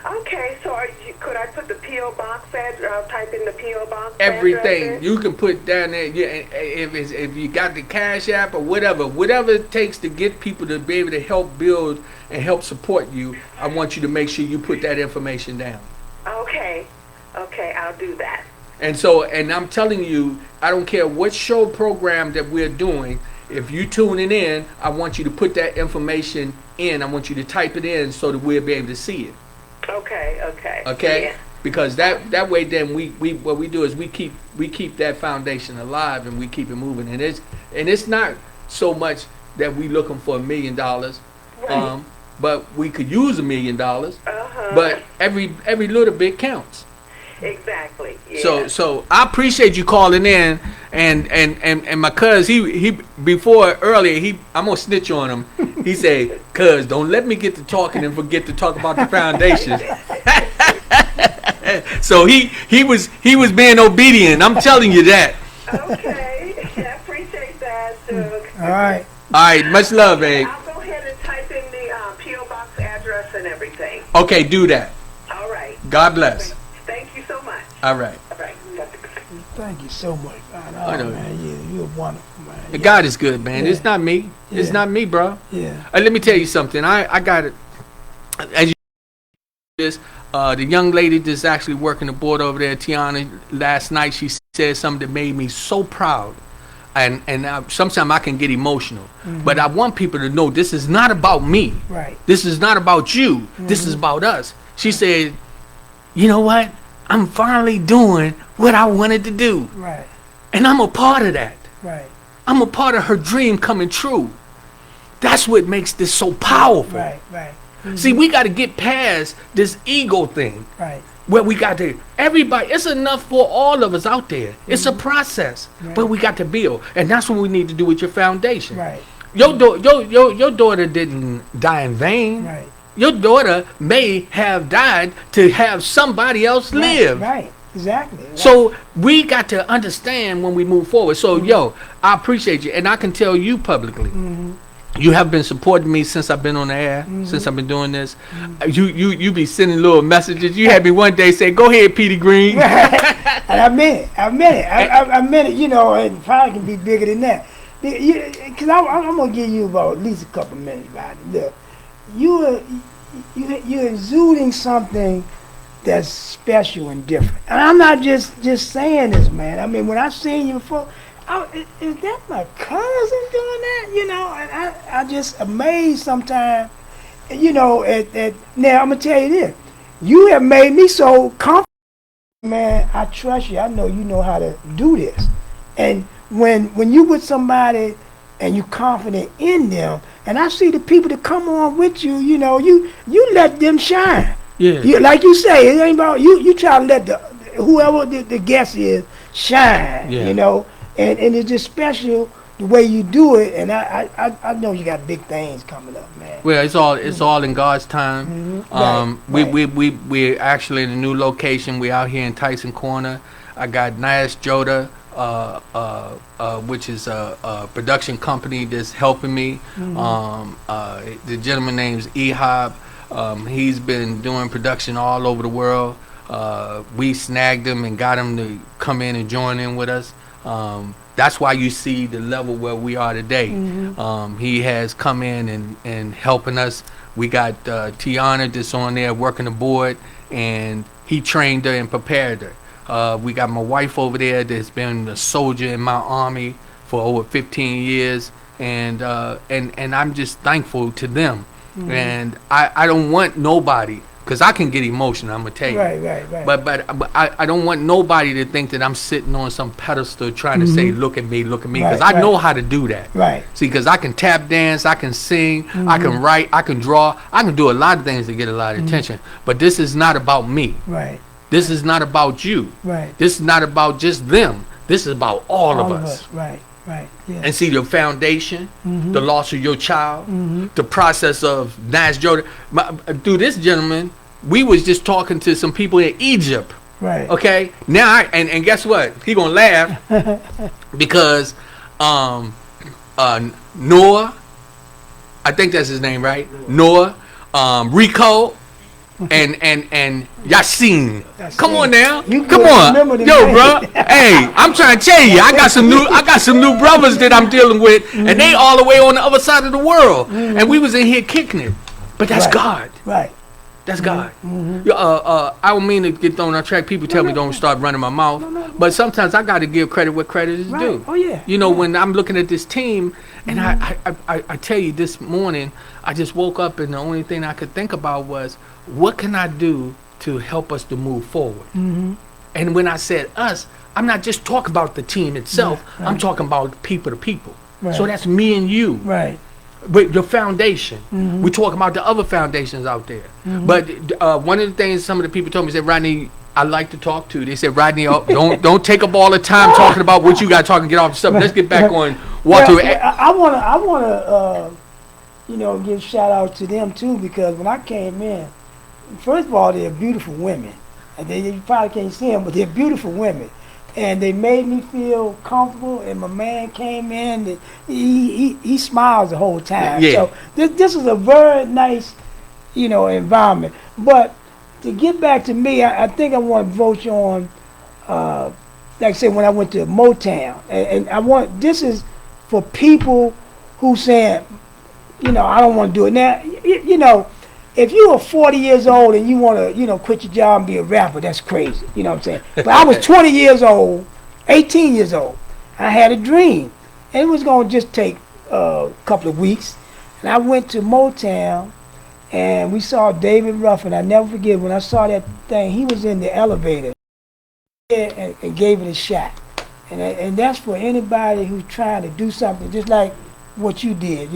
Okay, so could I put the P.O. box type in the P.O. box Everything address? you can put down there. Yeah, if you got the Cash App or whatever it takes to get people to be able to help build and help support you, I want you to make sure you put that information down. Okay, I'll do that. And so, and I'm telling you, I don't care what show program that we're doing. If you tuning in, I want you to put that information in. I want you to type it in so that we'll be able to see it. Okay. Okay. Yeah. Because that way, then we what we do is we keep that foundation alive and we keep it moving. And it's not so much that we looking for $1 million, Right. but we could use $1 million. Uh-huh. But every little bit counts. Exactly. Yeah. So I appreciate you calling in, and my cuz he before earlier I'm gonna snitch on him. He said, "Cuz don't let me get to talking and forget to talk about the foundation." So he was being obedient. I'm telling you that. Okay, I appreciate that, Doug. All right. All right, much love, babe. I'll go ahead and type in the P.O. box address and everything. Okay, do that. All right. God bless. Thank you so much. All right. All right. Thank you so much, man. I know. Man, you're wonderful, man. God is good, man. Yeah. It's not me. It's Yeah. not me, bro. Yeah. Let me tell you something. I got it. As you this, the young lady that's actually working the board over there, Tiana, last night she said something that made me so proud. And sometimes I can get emotional. But I want people to know this is not about me. Right. This is not about you. This is about us. She said, you know what? I'm finally doing what I wanted to do. Right. And I'm a part of that. Right. I'm a part of her dream coming true. That's what makes this so powerful. Right. See, we got to get past this ego thing. Right. Where we got to, everybody, it's enough for all of us out there. It's a process, but we got to build. And that's what we need to do with your foundation. Right. Your daughter didn't die in vain. Right. Your daughter may have died to have somebody else live. Right. Exactly. Right. So we got to understand when we move forward. So, I appreciate you. And I can tell you publicly, you have been supporting me since I've been on the air, since I've been doing this. You be sending little messages. You had me one day say, "Go ahead, Petey Green." And I meant it. I meant it, and probably can be bigger than that. Because I'm going to give you about at least a couple minutes about it. Look, you're exuding something that's special and different. And I'm not just saying this, man. I mean, when I seen you before, is that my cousin doing that? And I just amazed sometimes. Now I'm gonna tell you this: you have made me so comfortable Man, I trust you. I know you know how to do this. And when you with somebody and you confident in them, and I see the people that come on with you, you let them shine. Yeah. Like you say, it ain't about you. You try to let whoever the guest is shine. Yeah. And it's just special the way you do it. And I know you got big things coming up, man. Well, it's all in God's time. We're actually in a new location. We're out here in Tyson Corner. I got Nas Joda, which is a production company that's helping me. The gentleman name's Ehab. He's been doing production all over the world. We snagged him and got him to come in and join in with us. That's why you see the level where we are today. He has come in and helping us. We got Tiana that's on there working the board, and he trained her and prepared her. We got my wife over there that's been a soldier in my army for over 15 years, and I'm just thankful to them. And I don't want nobody, because I can get emotional, I'm going to tell you. Right. But I don't want nobody to think that I'm sitting on some pedestal trying to say, look at me, because I know how to do that. Right. See, because I can tap dance, I can sing, I can write, I can draw, I can do a lot of things to get a lot of attention. But this is not about me. Right. This is not about you. Right. This is not about just them. This is about all of us. Right. Yeah. And see the foundation, the loss of your child, the process of Nas Jordan. Through this gentleman, we was just talking to some people in Egypt. Right. Okay. Now, and guess what? He gonna laugh because Noah, I think that's his name, right? Noah, Rico, and Yassine. Come on now. Come on. Yo, bro. Hey, I'm trying to tell you, I got some new brothers that I'm dealing with, and they all the way on the other side of the world. And we was in here kicking it. But that's God. Right. That's God. I don't mean to get thrown on track. People tell me don't start running my mouth. But sometimes I got to give credit where credit is due. Oh, yeah. When I'm looking at this team, and I tell you, this morning, I just woke up, and the only thing I could think about was, what can I do to help us to move forward? And when I said us, I'm not just talking about the team itself. I'm talking about people to people. So that's me and you. Right. With the foundation. We talk about the other foundations out there. But one of the things some of the people told me, said, Rodney, I like to talk to. They said, Rodney, don't take up all the time talking about what you got talking. Get off the stuff. Let's get back on Walter. I wanna give shout out to them too, because when I came in, first of all, they're beautiful women. And you probably can't see them, but they're beautiful women. And they made me feel comfortable, and my man came in, and he smiles the whole time. Yeah. So this is a very nice, environment. But to get back to me, I think I want to vote you on, like I said, when I went to Motown. And this is for people who saying, I don't want to do it. Now, if you are 40 years old and you want to, quit your job and be a rapper, that's crazy. You know what I'm saying? But I was 20 years old, 18 years old. I had a dream. And it was going to just take a couple of weeks. And I went to Motown, and we saw David Ruffin. I never forget, when I saw that thing, he was in the elevator and gave it a shot. And that's for anybody who's trying to do something just like what you did.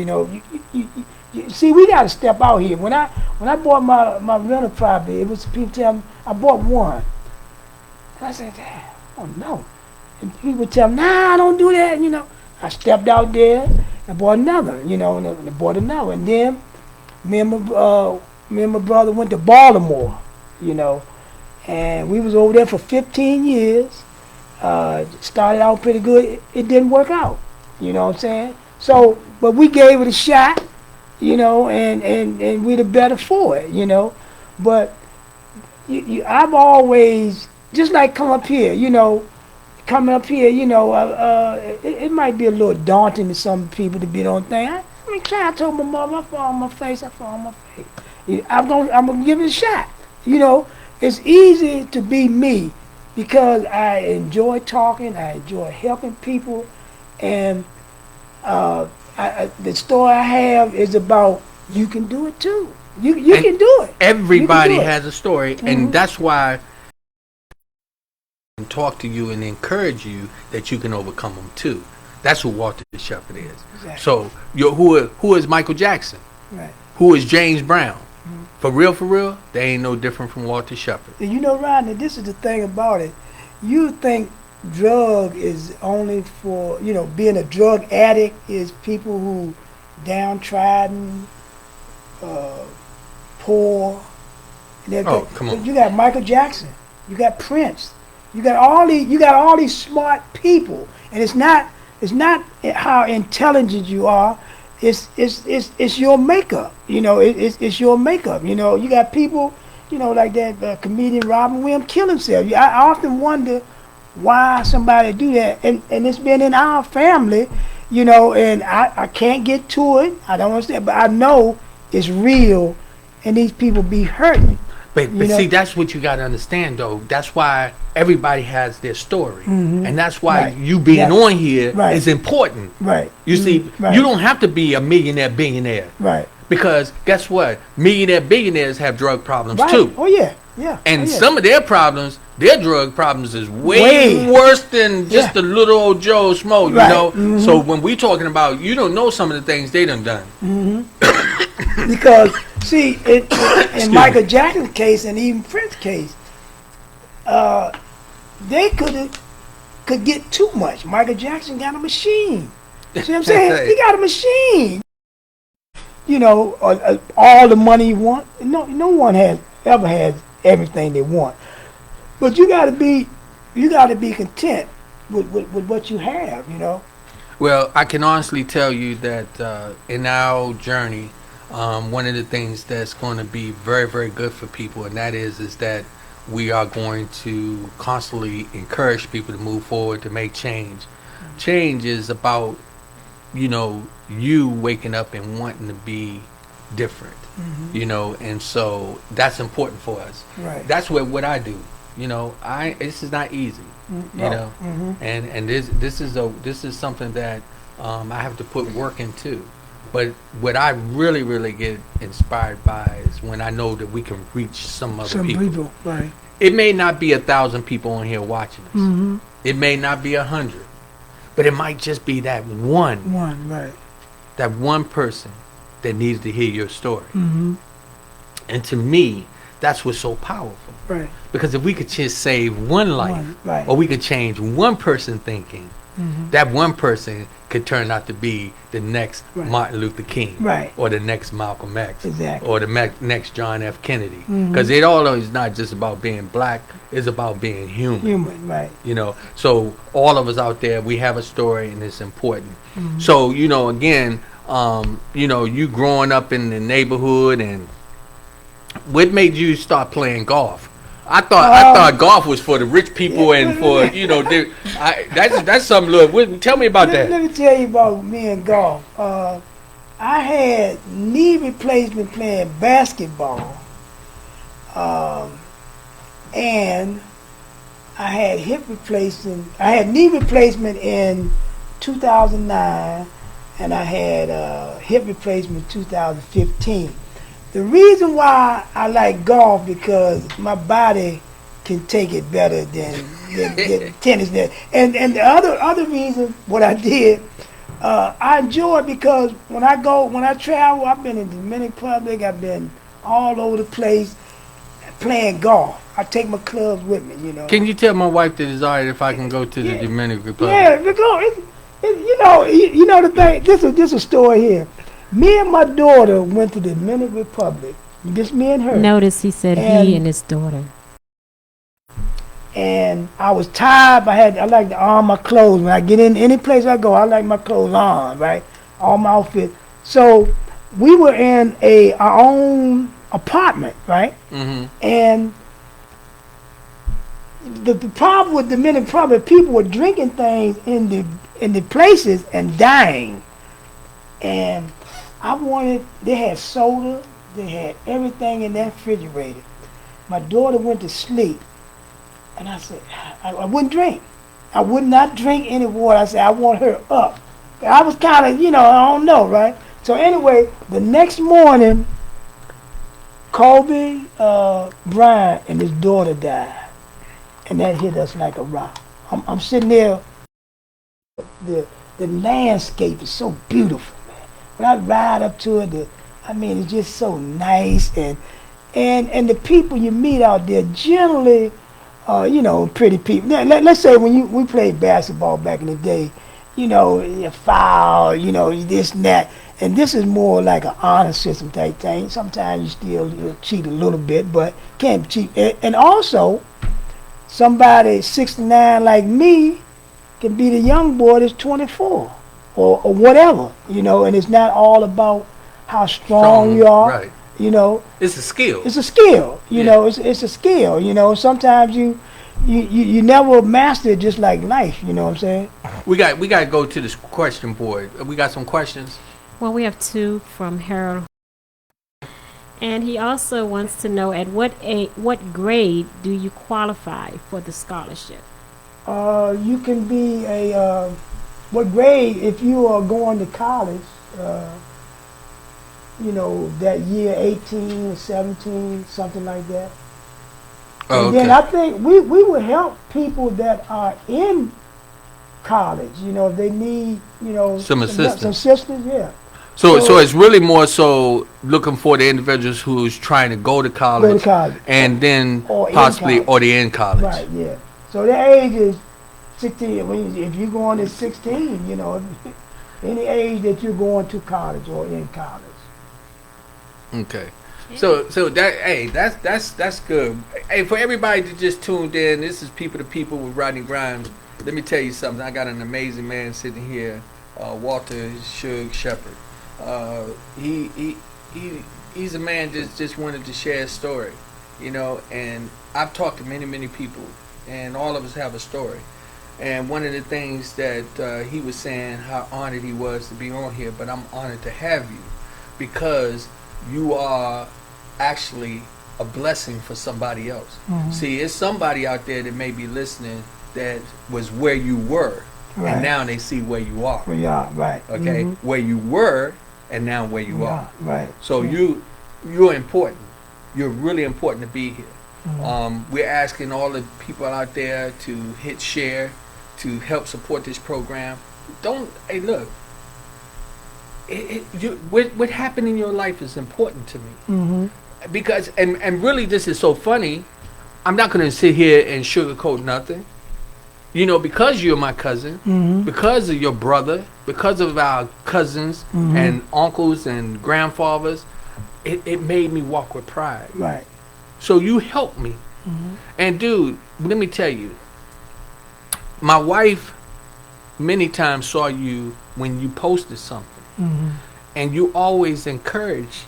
See, we got to step out here. When I bought my rental property, it was people tell me, I bought one. And I said, oh no. And people tell me, nah, don't do that. I stepped out there and bought another, and I bought another. And then me and my brother went to Baltimore, and we was over there for 15 years. Started out pretty good. It didn't work out. You know what I'm saying? So, but we gave it a shot. And we're the better for it, But I've always, just like coming up here, it might be a little daunting to some people to be on thing. I told my mother, I fall on my face. I'm gonna give it a shot. It's easy to be me because I enjoy talking, I enjoy helping people, and the story I have is about you can do it too. You can do it. Everybody has a story, and that's why talk to you and encourage you that you can overcome them too. That's who Walter Shepard is. Exactly. So who is Michael Jackson? Right. Who is James Brown? For real, they ain't no different from Walter Shepard. And you know, Rodney, this is the thing about it. You think drug is only for, being a drug addict is people who downtrodden, poor. And everything. Oh, come on. But you got Michael Jackson. You got Prince. You got all these smart people. And it's not how intelligent you are. It's your makeup, it's your makeup, you got people, like that comedian Robin Williams kill himself. I often wonder why somebody do that, and it's been in our family, and I can't get to it, I don't understand, but I know it's real, and these people be hurting. But see, that's what you got to understand, though. That's why everybody has their story. And that's why you being on here is important. Right. You see, you don't have to be a millionaire, billionaire. Right. Because guess what? Millionaire, billionaires have drug problems, too. Oh, yeah. Yeah. And some of their problems, their drug problems is way worse than just the little old Joe Schmo, you know? So when we talking about, you don't know some of the things they done. Because, see, in Michael Jackson's case and even Prince's case, they could get too much. Michael Jackson got a machine. See what I'm saying? He got a machine. All the money you want. No one ever has everything they want. But you got to be content with what you have. Well, I can honestly tell you that in our journey, one of the things that's going to be very, very good for people, and that is that we are going to constantly encourage people to move forward, to make change. Change is about, you waking up and wanting to be different, and so that's important for us. Right. That's what I do. This is not easy, and this is something that I have to put work into. But what I really, really get inspired by is when I know that we can reach some other people. Right. It may not be 1,000 people on here watching us. It may not be 100, but it might just be that one. Right. That one person that needs to hear your story. And to me, that's what's so powerful. Right. Because if we could just save one life, or we could change one person thinking, that one person could turn out to be the next Martin Luther King, or the next Malcolm X, or the next John F. Kennedy. Because it all is not just about being black; it's about being human. Right. So all of us out there, we have a story, and it's important. So again, you growing up in the neighborhood, and what made you start playing golf? I thought golf was for the rich people and for that's something. Look, tell me about that. Let me tell you about me and golf. I had knee replacement playing basketball, and I had hip replacement. I had knee replacement in 2009, and I had hip replacement 2015. The reason why I like golf because my body can take it better than tennis. And the other reason what I did, I enjoy it because when I travel, I've been in the Dominican Republic, I've been all over the place playing golf. I take my clubs with me, Can you tell my wife that it's all right if I can go to the Dominican Republic? Yeah, the thing. This is a story here. Me and my daughter went to the Dominican Republic. Just me and her. Notice he said he and his daughter. And I was tired. I like to arm my clothes. When I get in any place I go, I like my clothes on, right? All my outfit. So we were in our own apartment, right? And the problem with the Dominican Republic, people were drinking things in the places and dying. And they had soda, they had everything in that refrigerator. My daughter went to sleep, and I said, I wouldn't drink. I would not drink any water. I said, I want her up. I was kind of, I don't know, right? So anyway, the next morning, Kobe Bryant and his daughter died. and that hit us like a rock. I'm sitting there, the landscape is so beautiful, man. When I ride up to it, it's just so nice, and the people you meet out there generally, pretty people. Let's say when we played basketball back in the day, you foul, this and that. And this is more like an honor system type thing. Sometimes you still cheat a little bit, but can't cheat. And also, somebody 69 like me can be the young boy that's 24 or whatever, and it's not all about how strong you are. Right. It's a skill. It's a skill. It's a skill. Sometimes you never master it, just like life. You know what I'm saying? We got to go to this question board. We got some questions. Well, we have two from Harold. And he also wants to know at what grade do you qualify for the scholarship? You can be what grade if you are going to college, that year 18 or 17, something like that. Oh, and then I think we would help people that are in college, if they need, some assistance. Some assistance, yeah. So it's really more so looking for the individuals who's trying to go to college, and then possibly or they're in college. Right, yeah. So the age is 16. If you're going to 16, any age that you're going to college or in college. Okay. So that's good. Hey, for everybody that just tuned in, this is People to People with Rodney Grimes. Let me tell you something. I got an amazing man sitting here, Walter Suge Shepherd. He's a man that just wanted to share his story, and I've talked to many people, and all of us have a story. And one of the things that he was saying, how honored he was to be on here, but I'm honored to have you because you are actually a blessing for somebody else. Mm-hmm. See, it's somebody out there that may be listening that was where you were, right, and now they see where you are. Where you are, right. Okay, mm-hmm. Where you were and now where you are. Right. So you're important. You're really important to be here. Mm-hmm. We're asking all the people out there to hit share, to help support this program. Hey, look, what happened in your life is important to me. Mm-hmm. Because, and really this is so funny, I'm not going to sit here and sugarcoat nothing. Because you're my cousin, mm-hmm, because of your brother, because of our cousins, mm-hmm, and uncles and grandfathers, it made me walk with pride. Right. So you helped me. Mm-hmm. And dude, let me tell you, my wife many times saw you when you posted something, mm-hmm, and you always encourage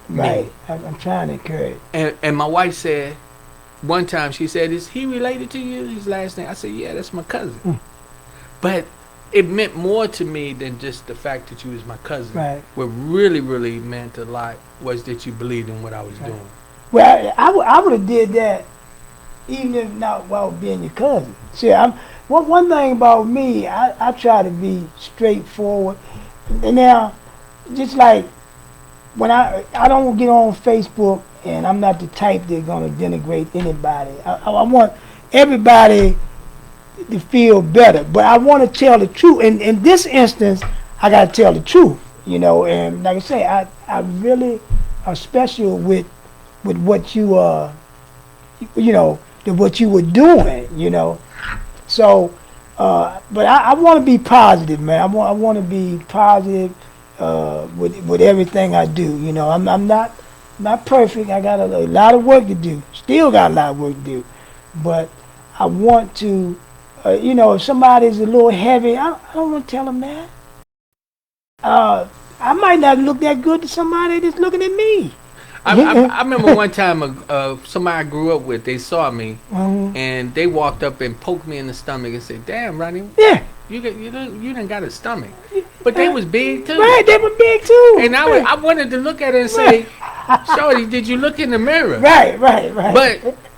me. Right. I'm trying to encourage. And my wife said, one time she said, "Is he related to you? His last name?" I said, "Yeah, that's my cousin." Mm. But it meant more to me than just the fact that you was my cousin. Right. What really, really meant a lot was that you believed in what I was doing. Well, I would have did that even if not while being your cousin. See, one thing about me, I try to be straightforward. And now, just like when I don't get on Facebook, and I'm not the type that's going to denigrate anybody. I want everybody to feel better, but I want to tell the truth. In this instance, I got to tell the truth, and like I say, I really are special with what you what you were doing, So, but I want to be positive, man. I want to be positive with everything I do. I'm not perfect. I got a lot of work to do. Still got a lot of work to do. But I want to, if somebody's a little heavy, I don't want to tell them that. I might not look that good to somebody that's looking at me. I remember one time somebody I grew up with, they saw me, mm-hmm, and they walked up and poked me in the stomach and said, "Damn, Rodney, yeah, you done got a stomach." But they was big too. Right, they were big too. And I wanted to look at her and say, "Shorty, did you look in the mirror?" Right.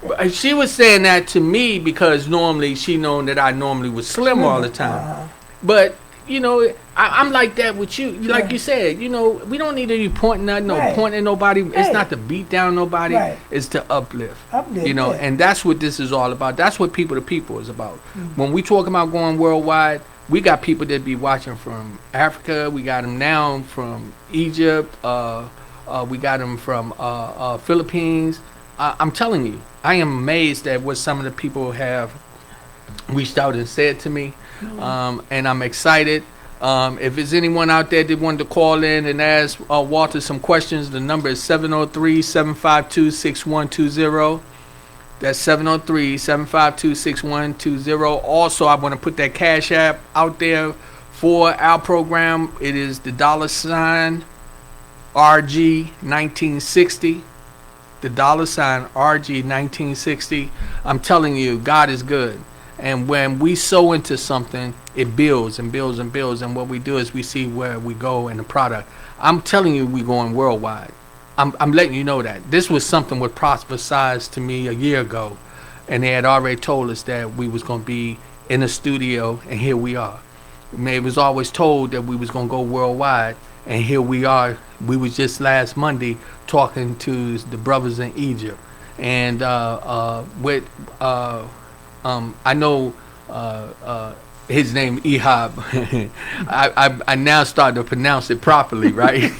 But she was saying that to me because normally she known that I normally was slim all the time. Uh-huh. But you know, I'm like that with you. Like you said, you know, we don't need to be pointing at pointing at nobody. It's not to beat down nobody. It's to uplift. You know, and that's what this is all about. That's what People to People is about. When we talk about going worldwide, we got people that be watching from Africa. We got them now from Egypt. We got them from Philippines. I'm telling you, I am amazed at what some of the people have reached out and said to me. And I'm excited. If there's anyone out there that wanted to call in and ask Walter some questions, the number is 703-752-6120. That's 703-752-6120. Also, I want to put that Cash App out there for our program. It is the $RG1960. The $RG1960. I'm telling you, God is good. And when we sow into something, it builds and builds and builds. And what we do is we see where we go in the product. I'm telling you, we're going worldwide. I'm letting you know that. This was something what prophesied to me a year ago. And they had already told us that we was going to be in a studio, and here we are. It was always told that we was going to go worldwide, and here we are. We was just last Monday talking to the brothers in Egypt. And I know his name Ehab. I now start to pronounce it properly, right?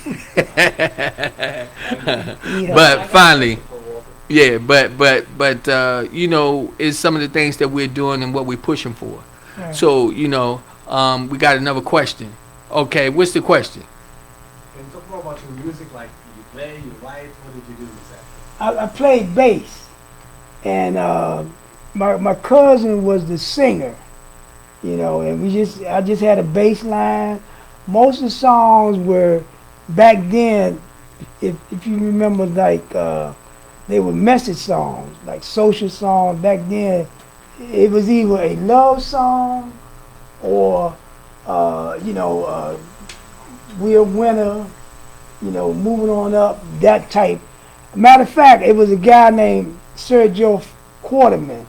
But finally, yeah. But you know, it's some of the things that we're doing and what we're pushing for. Right. So you know, we got another question. Okay, what's the question? Can you talk more about your music? Like you play, you write. What did you do exactly? I played bass, and my cousin was the singer, you know, and I just had a bass line. Most of the songs were back then, if you remember, like they were message songs, like social songs. Back then, it was either a love song or you know, we're a winner, you know, moving on up, that type. Matter of fact, it was a guy named Sergio Quarterman.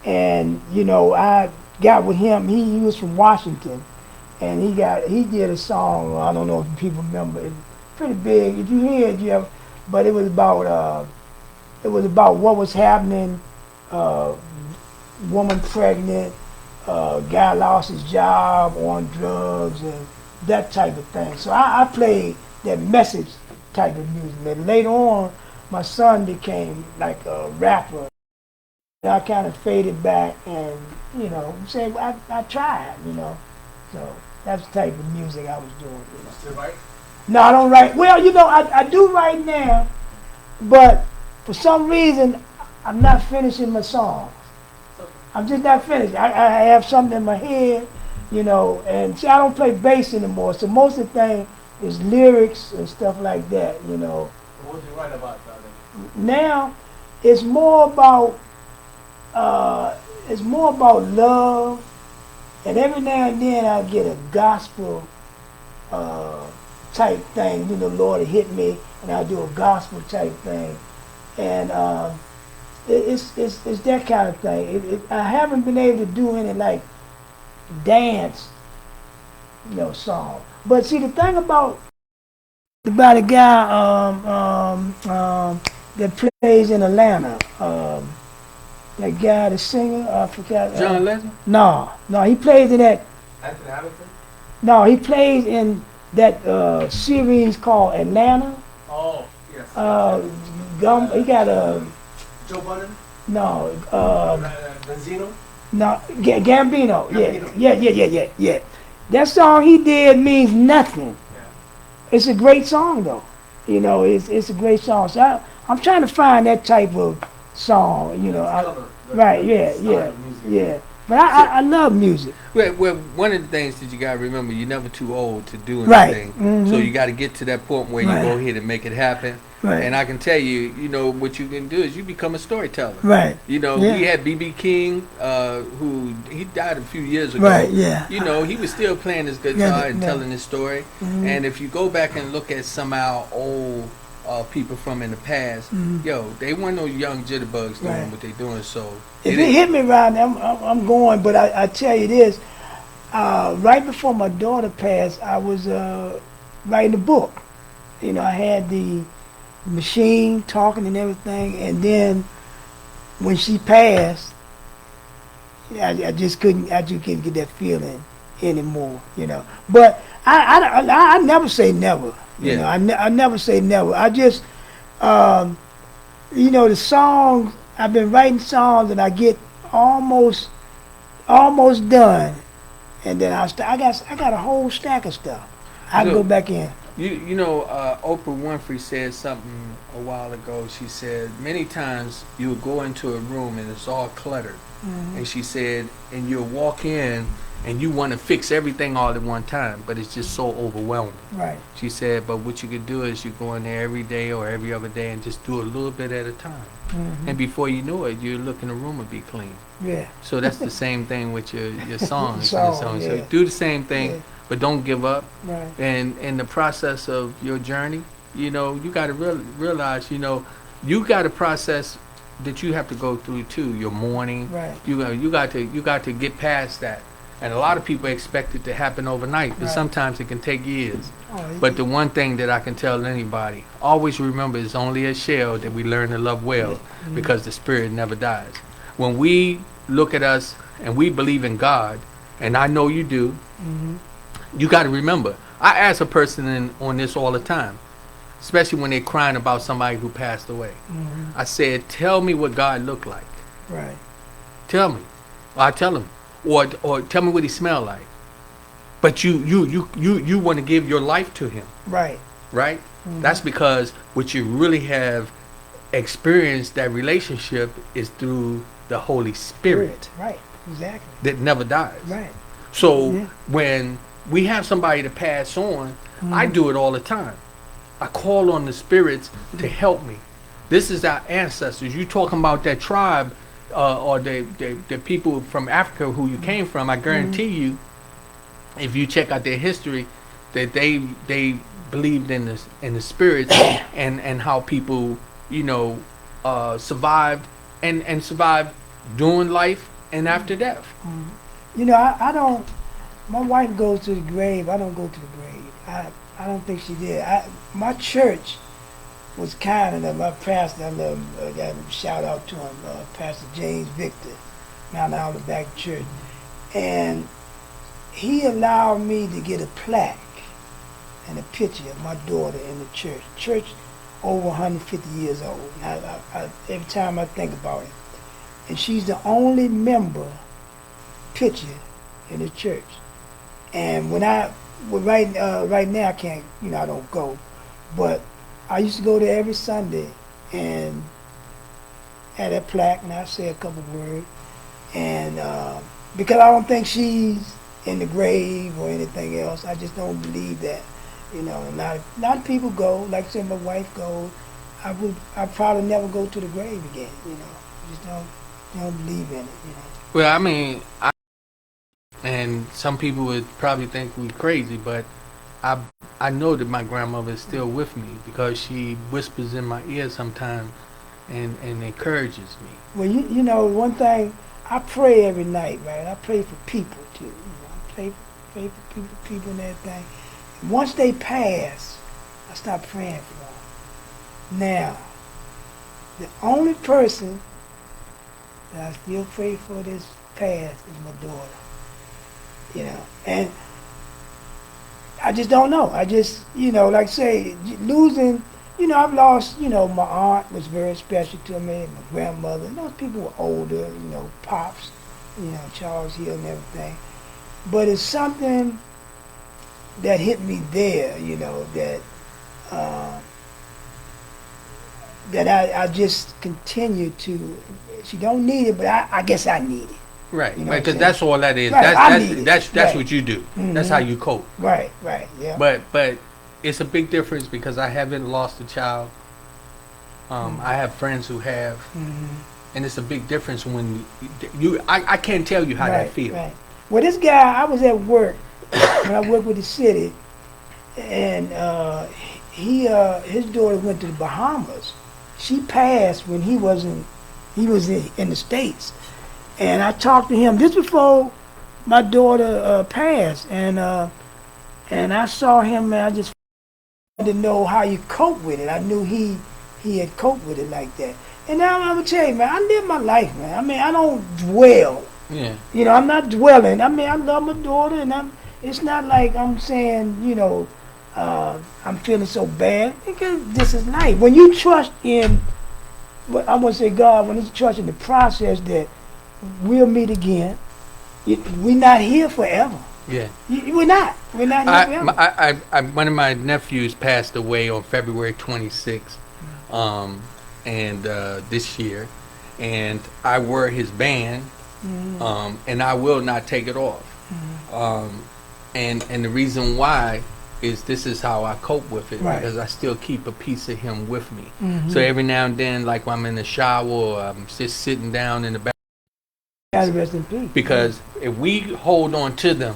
And you know, I got with him. He was from Washington, and he did a song. I don't know if people remember. It's pretty big. If you hear it, but it was about what was happening. Woman pregnant, guy lost his job on drugs and that type of thing. So I played that message type of music. And later on, my son became like a rapper. I kind of faded back, and you know, say I tried, you know. So that's the type of music I was doing. You know. Still write? No, I don't write. Well, you know, I do write now, but for some reason, I'm not finishing my songs. I'm just not finished. I have something in my head, you know, and see, I don't play bass anymore. So most of the thing is lyrics and stuff like that, you know. What do you write about? Now, it's more about love, and every now and then I get a gospel type thing. You know, Lord hit me, and I do a gospel type thing, and it's that kind of thing. I haven't been able to do any like dance, you know, song. But see, the thing about a guy that plays in Atlanta. That guy, the singer, I forgot. John Legend? No, he plays in that. Anthony Hamilton? No, he plays in that series called Atlanta. Oh, yes. He got a. Joe Budden? No. Benzino? No, Gambino. Yeah. That song he did means nothing. Yeah. It's a great song though. You know, it's a great song. So I'm trying to find that type of song, you know. Right, yeah. But I love music. Well, one of the things that you got to remember, you're never too old to do anything. Right. Mm-hmm. So you got to get to that point where you go ahead and make it happen. Right. And I can tell you, you know, what you can do is you become a storyteller. Right. You know, we had B.B. King, who he died a few years ago. Right, yeah. You know, he was still playing his guitar and telling his story. Mm-hmm. And if you go back and look at some of our old people from in the past, yo, they weren't no young jitterbugs doing what they doing. So if it hit me right now, I'm going. But I tell you this, Right before my daughter passed, I was writing a book. You know, I had the machine talking and everything, and then when she passed, I just couldn't get that feeling anymore. You know, but I never say never. You know, I never say never. I just you know, the songs, I've been writing songs and I get almost done, and then I got a whole stack of stuff. I So- go back in. You know, Oprah Winfrey said something a while ago. She said many times you would go into a room and it's all cluttered, and she said, and you'll walk in and you want to fix everything all at one time, but it's just so overwhelming. Right. She said, but what you could do is you go in there every day or every other day and just do a little bit at a time, and before you know it, you look in the room and be clean. Yeah. So that's the same thing with your songs. Song, So yeah. do the same thing, Yeah. but don't give up. Right. And in the process of your journey, you know, you got to realize, you know, you got a process that you have to go through too. Your mourning, Right. you got to get past that. And a lot of people expect it to happen overnight, but Right. sometimes it can take years. Oh, But the one thing that I can tell anybody, always remember, it's only a shell that we learn to love well, because the spirit never dies. When we look at us and we believe in God, and I know you do, you got to remember. I ask a person on this all the time, especially when they're crying about somebody who passed away. I said, tell me what God looked like. Right. Tell me. Or I tell him. Or tell me what he smelled like. But you want to give your life to him, Right. right? That's because what you really have experienced, that relationship, is through the Holy Spirit Right. Exactly. that never dies. Right. So Yeah. when we have somebody to pass on, I do it all the time. I call on the spirits to help me. This is our ancestors. You talking about that tribe or the people from Africa who you came from, I guarantee you, if you check out their history, that they believed in the spirits and how people, you know, survived and survived during life and after death. You know, I don't. My wife goes to the grave. I don't go to the grave. I don't think she did. My church was kind enough. My pastor, I love him, got a shout out to him, Pastor James Victor, Mount Olive Baptist Church, and he allowed me to get a plaque and a picture of my daughter in the church. Church over 150 years old. I every time I think about it, and she's the only member picture in the church. And when right now I can't, you know, I don't go, but I used to go there every Sunday and had that plaque, and I say a couple words, and because I don't think she's in the grave or anything else, I just don't believe that. You know, a lot of people go, like I said, my wife goes. I probably never go to the grave again. You know, just don't believe in it. You know. Well, I mean, and some people would probably think we're crazy, but I know that my grandmother is still with me because she whispers in my ear sometimes and encourages me. Well, you know, one thing, I pray every night, right? I pray for people too. You know, I pray for people and everything. Once they pass, I stop praying for them. Now, the only person that I still pray for this past is my daughter. You know, and I just don't know. I just, you know, like I say, losing, you know, I've lost, you know, my aunt was very special to me, my grandmother, and those people were older, you know, pops, you know, Charles Hill and everything. But it's something that hit me there, you know, that I just continue to, she don't need it, but I guess I need it. Right, You know what I'm because saying? that's all that is. Right, I need it. That's Right. what you do. Mhm. That's how you cope. Right, yeah. But it's a big difference because I haven't lost a child. I have friends who have, and it's a big difference when I can't tell you how that feels. Right. Well, this guy, I was at work when I worked with the city, and his daughter went to the Bahamas. She passed when he was in the States. And I talked to him just before my daughter passed, and I saw him, and I just wanted to know how you cope with it. I knew he had coped with it like that. And now I'm gonna tell you, man, I live my life, man. I mean, I don't dwell. Yeah. You know, I'm not dwelling. I mean, I love my daughter, and it's not like I'm saying, I'm feeling so bad, because this is life. When you trust in, I'm gonna say God, when you trust in the process that we'll meet again, we're not here forever. Yeah. We're not. We're not here forever. One of my nephews passed away on February 26th, and this year, and I wear his band, and I will not take it off. And the reason why is this is how I cope with it, because I still keep a piece of him with me. So every now and then, like when I'm in the shower or I'm just sitting down in the back, God rest in peace. because if we hold on to them,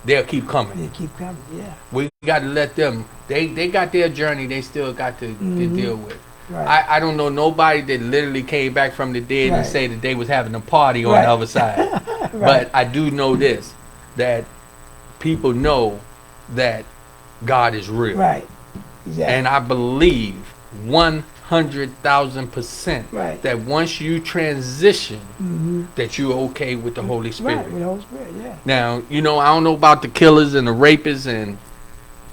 they'll keep coming. They keep coming, yeah. We got to let them. They got their journey. They still got to deal with. Right. I don't know nobody that literally came back from the dead and say that they was having a party on the other side. But I do know this, that people know that God is real. Right. Exactly. And I believe 100,000% that once you transition, that you're okay with the Holy Spirit. Right, with the Holy Spirit, yeah. Now, I don't know about the killers and the rapists and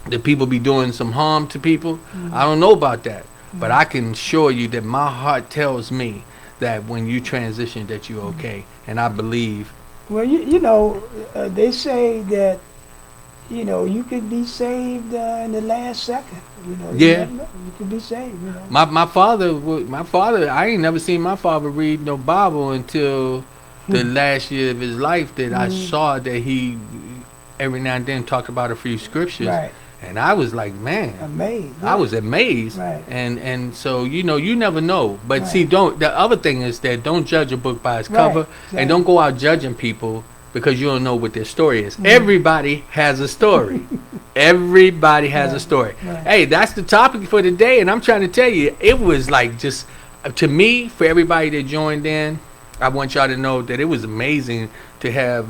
the people be doing some harm to people. I don't know about that. But I can assure you that my heart tells me that when you transition that you're okay. And I believe. Well, they say that, you could be saved in the last second. You could be saved. My father, I ain't never seen my father read no Bible until the last year of his life that I saw that he every now and then talked about a few scriptures. Right. And I was like, man, amazed. I was amazed. Right. And so, you never know. But see, the other thing is that don't judge a book by its cover. Exactly. And don't go out judging people because you don't know what their story is. Everybody has a story. Everybody has a story. Right. Hey, that's the topic for today. And I'm trying to tell you, it was like just, to me, for everybody that joined in, I want y'all to know that it was amazing to have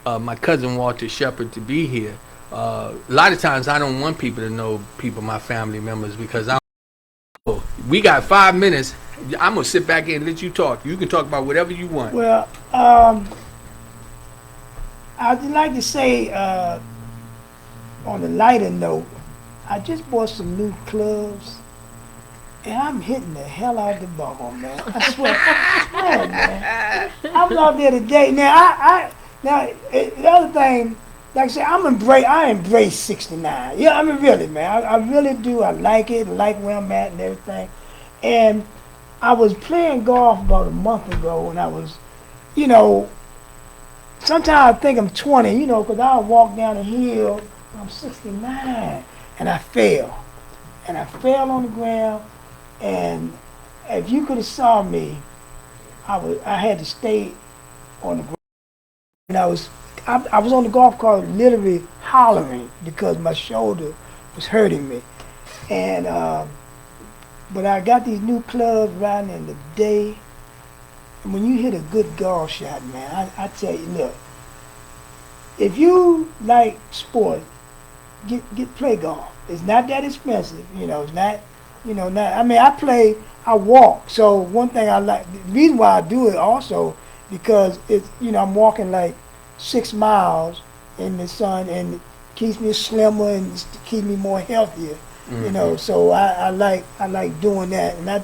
my cousin Walter Shepherd to be here. A lot of times I don't want people to know my family members, because we got 5 minutes. I'm going to sit back and let you talk. You can talk about whatever you want. Well, I'd like to say, on a lighter note, I just bought some new clubs, and I'm hitting the hell out of the ball, man. I swear. Yeah, man. I was out there today. Now, the other thing, like I said, I embrace 69. Yeah, I mean, really, man. I really do. I like it. I like where I'm at and everything. And I was playing golf about a month ago, and I was, sometimes I think I'm 20, because I'll walk down a hill when I'm 69, and I fell. And I fell on the ground, and if you could have saw me, I had to stay on the ground. And I was on the golf cart literally hollering because my shoulder was hurting me. And but I got these new clubs riding in the day. And when you hit a good golf shot, man, I tell you, look, if you like sport, play golf. It's not that expensive, it's not, I walk. So one thing I like, the reason why I do it also, because it's, I'm walking like 6 miles in the sun, and it keeps me slimmer and keeps me more healthier. So I like doing that, and I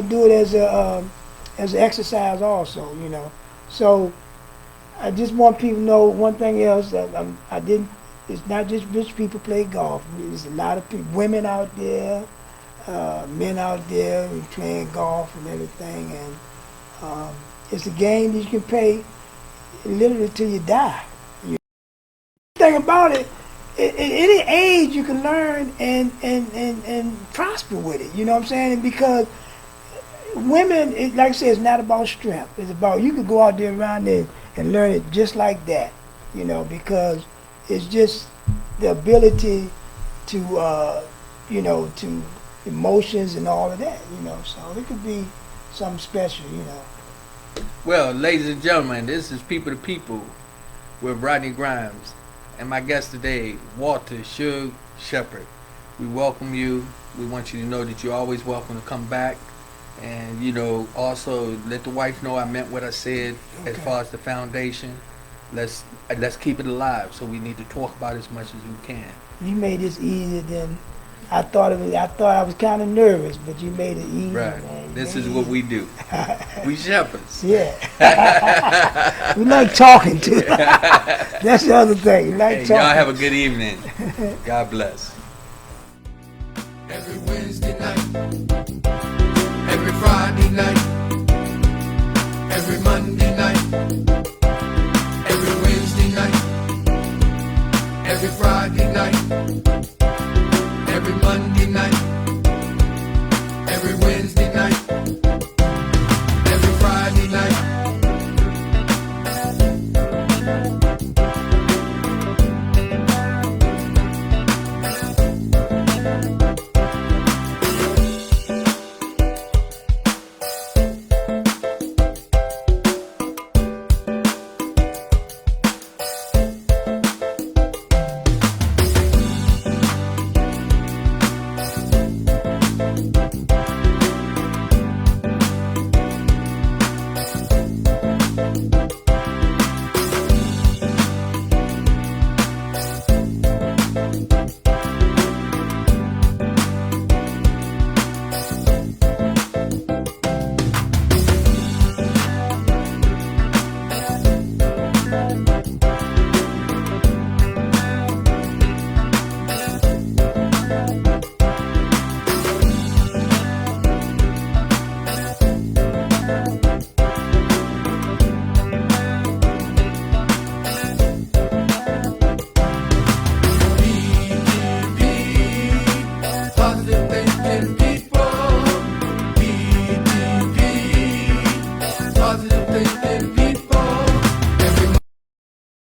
do it as an exercise also. So I just want people to know one thing else, that it's not just rich people play golf. There's a lot of people, women out there, men out there playing golf and everything, and it's a game that you can play literally till you die. The thing about it, at any age you can learn and prosper with it. You know what I'm saying? Because women, like I said, it's not about strength. It's about, you can go out there around there and learn it just like that. Because it's just the ability to, to emotions and all of that. So it could be something special. Well, ladies and gentlemen, this is People to People. with Rodney Grimes. And my guest today, Walter Suge Shepherd. We welcome you. We want you to know that you're always welcome to come back. And, you know, also let the wife know I meant what I said as far as the foundation. Let's keep it alive. So we need to talk about it as much as we can. You made this easier than I thought it was. I thought I was kind of nervous, but you made it easy, Right. man. This is what we do. We shepherds. Yeah. We like talking too. That's the other thing. We like Hey, talking. y'all have a good evening. God bless. Every Wednesday night, every Friday night.